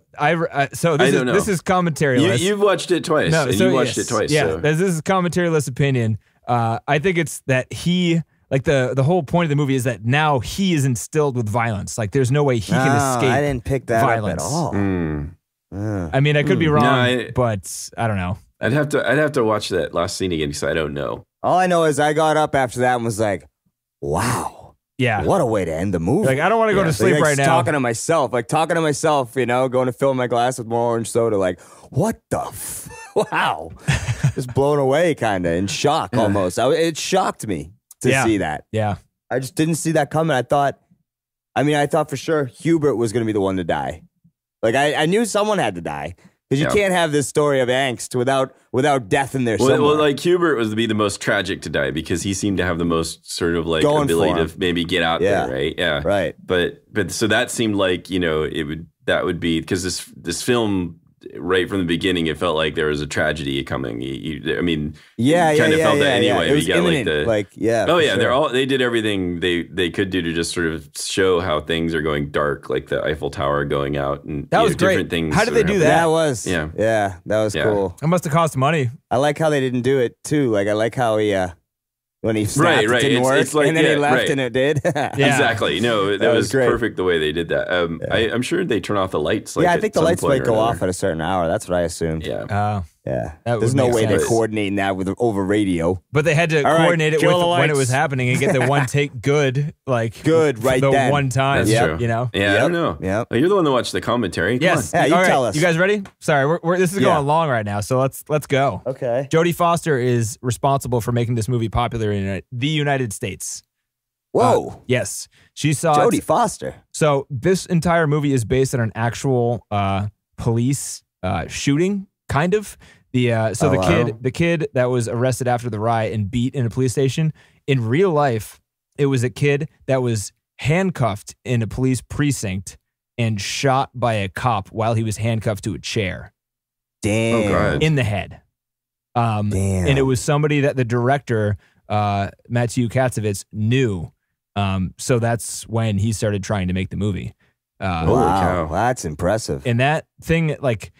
so this I don't know. this is commentary. You've watched it twice. No, and so you watched yes, it twice. Yeah, So. this is commentary-less opinion. I think it's that he, like the whole point of the movie is that now he is instilled with violence. Like there's no way he can No, escape. I didn't pick that violence. up at all. Mm. Uh, I mean, I could be wrong, No, but I don't know. I'd have to watch that last scene again because I don't know. all I know is I got up after that and was like, "Wow, Yeah, what a way to end the movie!" like I don't want to go to sleep Like, right now. Talking to myself, going to fill my glass with more orange soda. Like, what the? Wow, just blown away, kind of in shock almost. It shocked me to Yeah. see that. Yeah, I just didn't see that coming. I thought for sure Hubert was going to be the one to die. Like I knew someone had to die because you Yeah. can't have this story of angst without death in there somewhere. Well, like Hubert was to be the most tragic to die because he seemed to have the most sort of like Going ability for him. to maybe get out Yeah. there, right? Yeah, Right. But so that seemed like that would be because this film right from the beginning it felt like there was a tragedy coming. I mean, yeah, you kind of felt that anyway. It was You got imminent. like yeah. Oh for yeah, sure. they did everything they could do to just sort of show how things are going dark, like the Eiffel Tower going out and That was great. different things. How did they are do happening. that? That was Yeah. that was Yeah. cool. it must have cost money. I like how they didn't do it too. Like I like how he when he snapped, Right. it didn't It's- work, it's like- and then he yeah, left right. and it did. Yeah. Exactly. No, that was was great. perfect the way they did that. I'm sure they turn off the lights. Like yeah, I at think the some lights point might or go off another. at a certain hour. That's what I assumed. Yeah. Yeah. That There's would no make way sense. they're coordinating that over radio. But they had to All right, coordinate it kill with the when it lights. was happening and get the one take good, like Good right the then. one time. That's Yep. true. You know. Yeah, I don't know. Yep. Well, you're the one that watched the commentary. Come Yes. Yeah, you All right, tell us. You guys ready? Sorry, this is Yeah. going long right now, so let's go. Okay. Jodie Foster is responsible for making this movie popular in the United States. Whoa. Yes, she saw Jodie it. Foster. So this entire movie is based on an actual police shooting, kind of. So the kid that was arrested after the riot and beat in a police station, in real life, it was a kid that was handcuffed in a police precinct and shot by a cop while he was handcuffed to a chair Damn. Oh, God. in the head. Damn. And it was somebody that the director, Mathieu Kassovitz, knew. So that's when he started trying to make the movie. Holy cow. Wow, that's impressive. And that thing, like,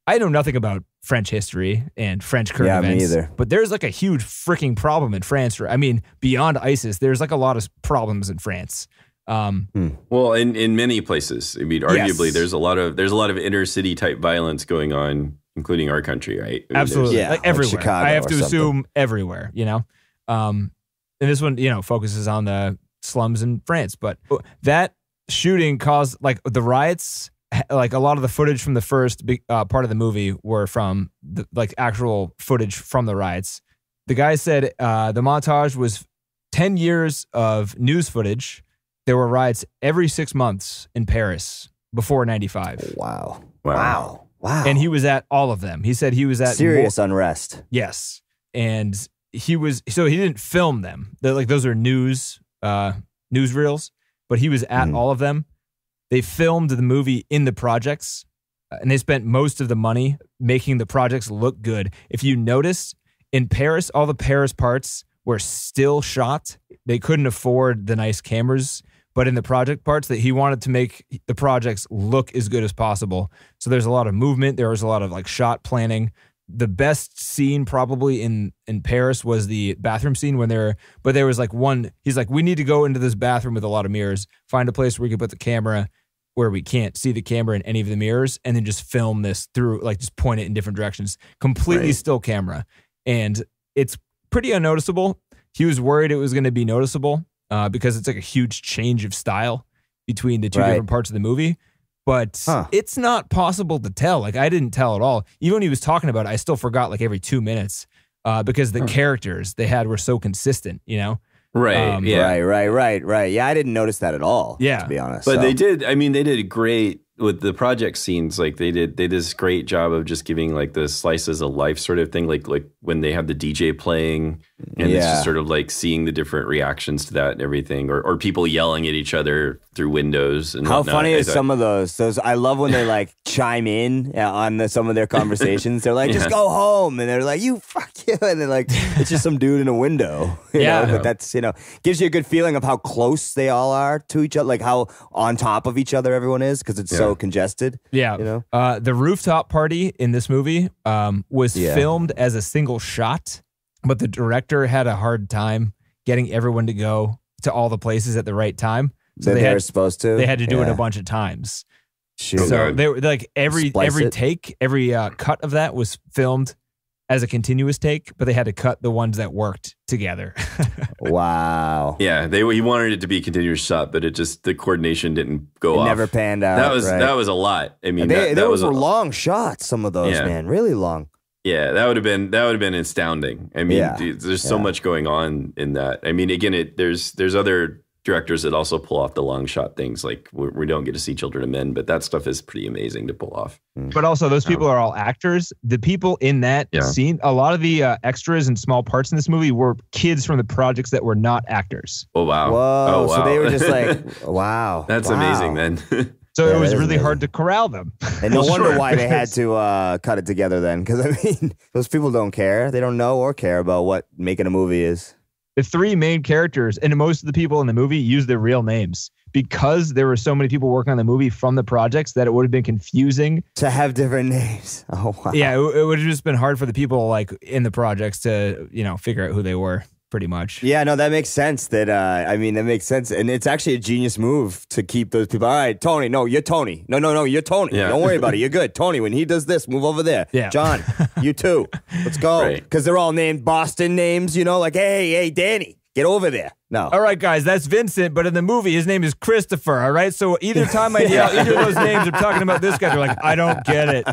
I know nothing about French history and French current Yeah, me events. either. But there's like a huge freaking problem in France. I mean, beyond ISIS, there's like a lot of problems in France. Well, in many places, I mean, arguably, Yes. there's a lot of inner city type violence going on, including our country, right? I mean, Absolutely. Yeah, like like everywhere. Chicago I have or to something. assume everywhere, you know? And this one, focuses on the slums in France. But that shooting caused, like, the riots like a lot of the footage from the first part of the movie were from the, like actual footage from the riots. The guy said the montage was 10 years of news footage. There were riots every 6 months in Paris before 95. Wow. And he was at all of them. He said he was at serious unrest. Yes. And he didn't film them. They're like, those are newsreels, but he was at all of them. They filmed the movie in the projects, and they spent most of the money making the projects look good. If you noticed, in Paris, all the Paris parts were still shot. They couldn't afford the nice cameras, but in the project parts, that he wanted to make the projects look as good as possible. So there's a lot of movement. There was a lot of like shot planning. The best scene probably in Paris was the bathroom scene but there was like one, he's like, we need to go into this bathroom with a lot of mirrors, find a place where we can put the camera where we can't see the camera in any of the mirrors, and then just film this through, like just point it in different directions, completely still camera. And it's pretty unnoticeable. He was worried it was going to be noticeable because it's like a huge change of style between the two different parts of the movie. But it's not possible to tell. Like, I didn't tell at all. Even when he was talking about it, I still forgot like every 2 minutes because the characters they had were so consistent, you know? Right. Right. Yeah, I didn't notice that at all. Yeah. To be honest. But they did. I mean, they did great with the project scenes. Like they did this great job of just giving like the slices of life sort of thing. Like when they had the DJ playing, and it's just sort of like seeing the different reactions to that and everything, or people yelling at each other through windows. And how whatnot. funny is some of those? I love when they like chime in on some of their conversations. They're like, just go home, and they're like, you fuck you, and they're like, it's just some dude in a window. You know? But that's gives you a good feeling of how close they all are to each other, like how on top of each other everyone is because it's so congested. Yeah, you know, the rooftop party in this movie was filmed as a single shot, but the director had a hard time getting everyone to go to all the places at the right time. So they were supposed to. They had to do it a bunch of times. Sure. So they were like every take, every cut of that was filmed as a continuous take, but they had to cut the ones that worked together. Wow. Yeah, he wanted it to be a continuous shot, but the coordination didn't go off. Never panned out. That was a lot. I mean, those were long shots. Some of those, man, really long. Yeah, that would have been astounding. I mean, there's so much going on in that. I mean, again, there's other directors that also pull off the long shot things, like we don't get to see Children of Men, but that stuff is pretty amazing to pull off. But also, those people are all actors. The people in that scene, a lot of the extras and small parts in this movie were kids from the projects that were not actors. Oh wow! Whoa! So they were just like, wow, that's amazing, then. So it was really hard to corral them. And no wonder why they had to cut it together then, because I mean, those people don't care. They don't know or care about what making a movie is. The three main characters and most of the people in the movie use their real names because there were so many people working on the movie from the projects that it would have been confusing to have different names. Oh, wow. Yeah, it would have just been hard for the people like in the projects to, figure out who they were pretty much. Yeah, no, that makes sense. That makes sense. And it's actually a genius move to keep those people. All right, Tony, no, you're Tony. No, you're Tony. Yeah. Don't worry about it. You're good. Tony, when he does this, move over there. Yeah. John, you too. Let's go. Because they're all named Boston names, like, hey, Danny, get over there. No. All right, guys, that's Vincent, but in the movie, his name is Christopher, all right? So either time I yell either of those names, I'm talking about this guy. They're like, I don't get it.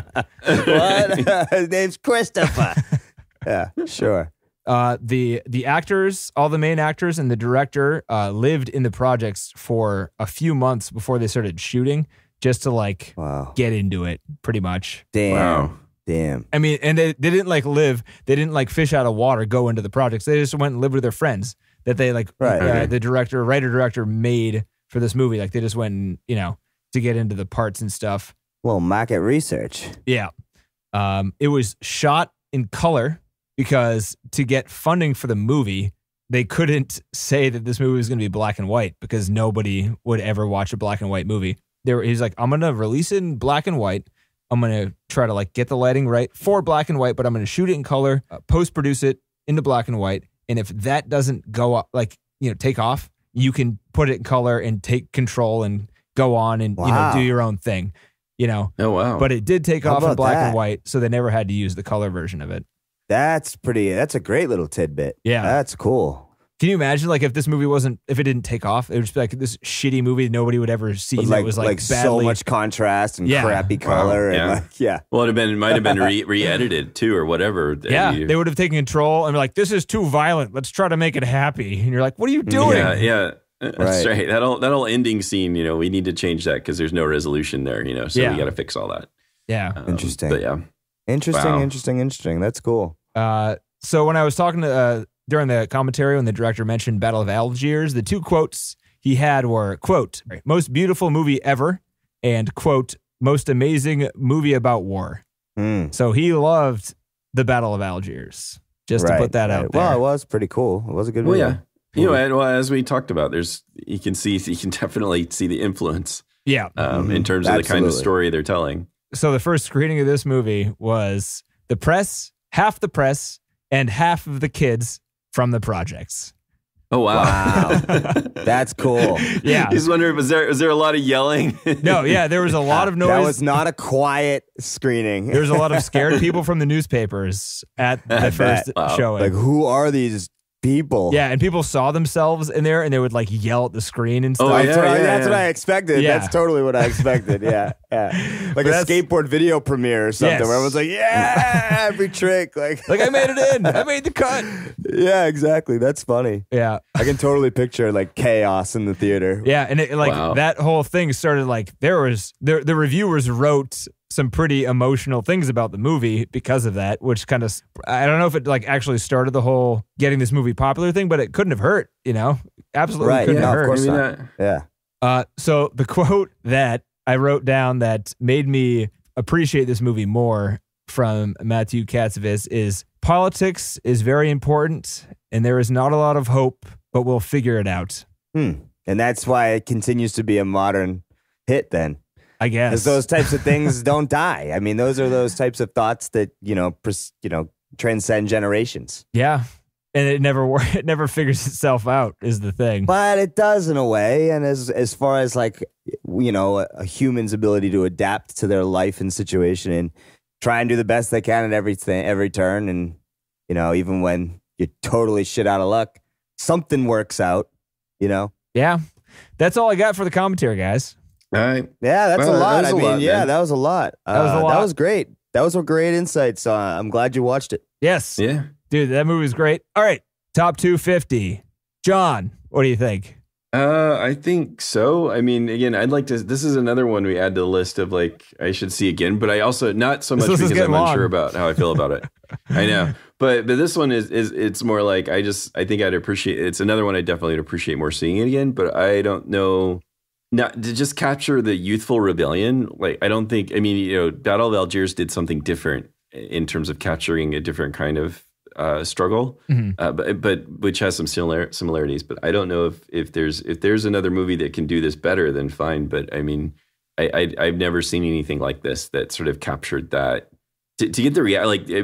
What? His name's Christopher. Yeah, sure. The actors, all the main actors and the director lived in the projects for a few months before they started shooting just to get into it pretty much. Damn. Wow. Damn. I mean, and they didn't live, they didn't fish out of water, go into the projects. They just went and lived with their friends that they the writer-director made for this movie. Like they just went and, to get into the parts and stuff. Well, market research. Yeah. It was shot in color because to get funding for the movie, they couldn't say that this movie was going to be black and white because nobody would ever watch a black and white movie. He's like, I'm going to release it in black and white. I'm going to try to get the lighting right for black and white, but I'm going to shoot it in color, post-produce it into black and white. And if that doesn't go up, take off, you can put it in color and take control and go on and, do your own thing, Oh, wow. But it did take off in black and white, so they never had to use the color version of it. That's a great little tidbit. Yeah. That's cool. Can you imagine, like, if this movie if it didn't take off, it would just be like this shitty movie nobody would ever see. With That was like so badly, much contrast and Yeah. crappy color. Yeah. And like, yeah. Well, it might have been re-edited too, or whatever. Yeah, they would have taken control and be like, this is too violent. Let's try to make it happy. And you're like, what are you doing? Yeah. That's right. That whole ending scene, we need to change that because there's no resolution there, so Yeah. we got to fix all that. Yeah. Interesting. But yeah. Interesting. That's cool. So when I was talking to during the commentary when the director mentioned Battle of Algiers, the two quotes he had were, quote, most beautiful movie ever, and, quote, most amazing movie about war. So he loved the Battle of Algiers, just to put that out there. Well, it was pretty cool. It was a good movie. Well, yeah. As we talked about, you can definitely see the influence. Yeah. In terms of the kind of story they're telling. So the first screening of this movie was the press, half the press, and half of the kids from the projects. Oh, wow. That's cool. Yeah. He's wondering, was there a lot of yelling? No, yeah, there was a lot of noise. That was not a quiet screening. There was a lot of scared people from the newspapers at the first showing. Like, who are these people? Yeah, and people saw themselves in there and they would like yell at the screen and stuff. Oh, yeah, That's what I expected. Yeah. That's totally what I expected. Yeah. Like a skateboard video premiere or something where everyone's like, yeah, every trick. Like I made it in. I made the cut. Yeah, exactly. That's funny. Yeah. I can totally picture like chaos in the theater. Yeah, and that whole thing started like the reviewers wrote some pretty emotional things about the movie because of that, which kind of, I don't know if it like actually started the whole getting this movie popular thing, but it couldn't have hurt, absolutely couldn't have hurt. Of course not. Yeah. So the quote that I wrote down that made me appreciate this movie more from Mathieu Kassovitz is, politics is very important and there is not a lot of hope, but we'll figure it out. And that's why it continues to be a modern hit then. I guess. Because those types of things don't die. I mean, those are those types of thoughts that, transcend generations. Yeah. And it never figures itself out is the thing. But it does in a way. And as far as like, a human's ability to adapt to their life and situation and try and do the best they can at every turn. And, even when you're totally shit out of luck, something works out, Yeah. That's all I got for the commentary, guys. All right. Yeah, that's a lot. That was a lot. That was a lot. That was great. That was some great insights. I'm glad you watched it. Yes. Yeah. Dude, that movie was great. All right. Top 250. John, what do you think? I think so. I mean, again, I'd like to. This is another one we add to the list of like I should see again, but I also not so much because I'm unsure about how I feel about it. I know, but this one is it's more like I think I'd appreciate. It's another one I definitely would appreciate more seeing it again, but I don't know. Not to just capture the youthful rebellion. Like I don't think. I mean, Battle of Algiers did something different in terms of capturing a different kind of struggle, but which has some similarities. But I don't know if there's another movie that can do this better, then fine. But I mean, I've never seen anything like this that sort of captured that. To get the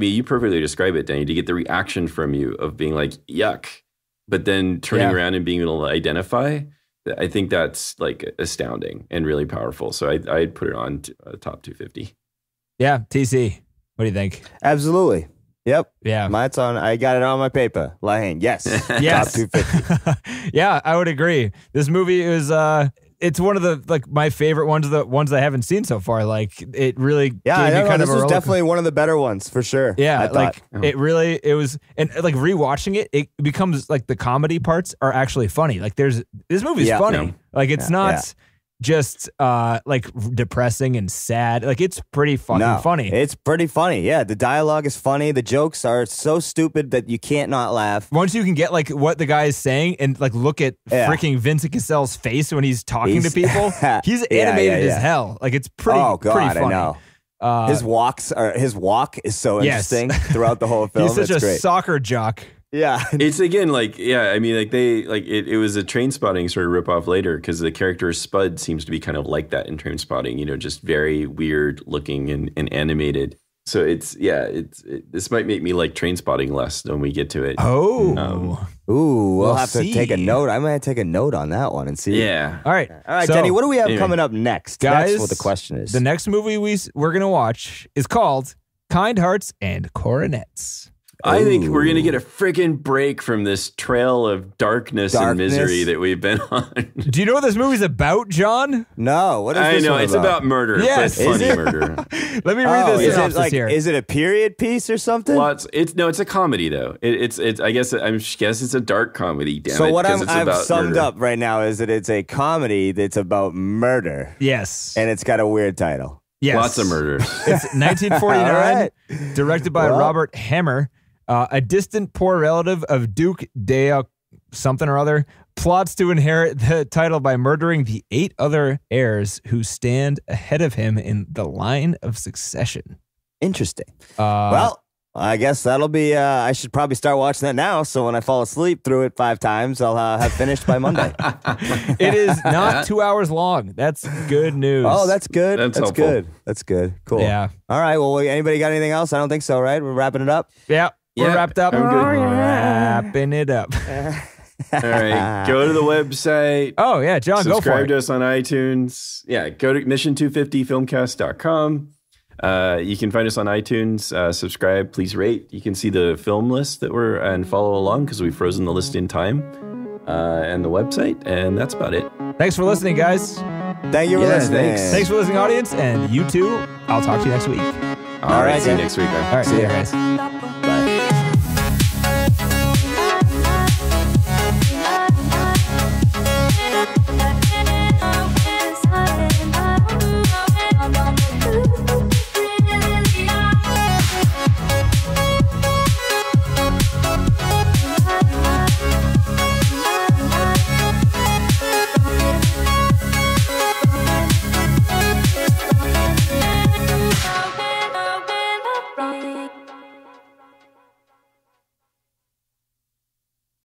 you perfectly describe it, Danny. To get the reaction from you of being like yuck, but then turning around and being able to identify. I think that's like astounding and really powerful. So I'd put it on top 250. Yeah, TC. What do you think? Absolutely. Yep. Yeah. Mine's on. I got it on my paper. Haine. Yes. Yes. Top 250. Yeah, I would agree. This movie is it's one of the my favorite ones, the ones I haven't seen so far. Like it really gave me kind of this was definitely one of the better ones for sure. Yeah, I thought. it was and like rewatching it becomes like the comedy parts are actually funny. Like this movie's funny. Yeah. Like it's not just like depressing and sad. Like it's pretty fucking funny. It's pretty funny. Yeah, the dialogue is funny. The jokes are so stupid that you can't not laugh. Once you can get like what the guy is saying and like look at freaking Vincent Cassel's face when he's talking to people, he's animated as hell. Like it's pretty. Oh God, pretty funny. I know. His walk is so interesting throughout the whole film. He's such it's a great. soccer jock. Yeah. It's again like, I mean, like it was a Trainspotting sort of ripoff later because the character Spud seems to be kind of like that in Trainspotting, just very weird looking and animated. So this might make me like Trainspotting less when we get to it. Oh. We'll have to take a note. I might take a note on that one and see. Yeah. All right. So, Denny, what do we have coming up next? Guys, that's what the question is. The next movie we're going to watch is called Kind Hearts and Coronets. I think we're going to get a freaking break from this trail of darkness and misery that we've been on. Do you know what this movie's about, John? No. What is I this know one it's about murder. Yes. But funny murder. Let me read this synopsis here. Is it a period piece or something? Well, it's a comedy though. It's I guess it's a dark comedy. Damn so it, what it's I've about summed murder. up right now is that it's a comedy that's about murder. Yes. And it's got a weird title. Yes. Lots of murders. It's 1949, All right. directed by Robert Hammer. A distant poor relative of Duke de something or other plots to inherit the title by murdering the 8 other heirs who stand ahead of him in the line of succession. Interesting. Well, I guess that'll be, I should probably start watching that now. So when I fall asleep through it 5 times, I'll have finished by Monday. It is not 2 hours long. That's good news. Oh, that's good. That's helpful. good. That's good. Cool. Yeah. All right. Well, anybody got anything else? I don't think so, right? We're wrapping it up. Yeah. We're Yeah, wrapped up. I'm good. Wrapping it up. All right, go to the website. Oh, yeah. John, go for Subscribe it. to us on iTunes. Yeah, go to mission250filmcast.com. You can find us on iTunes. Subscribe, please rate. You can see the film list that and follow along because we've frozen the list in time, and the website, and that's about it. Thanks for listening, guys. Thank you for listening. Thanks for listening, audience. And you too. I'll talk to you next week. All right, see you guys. next week. Man. All right. See you guys.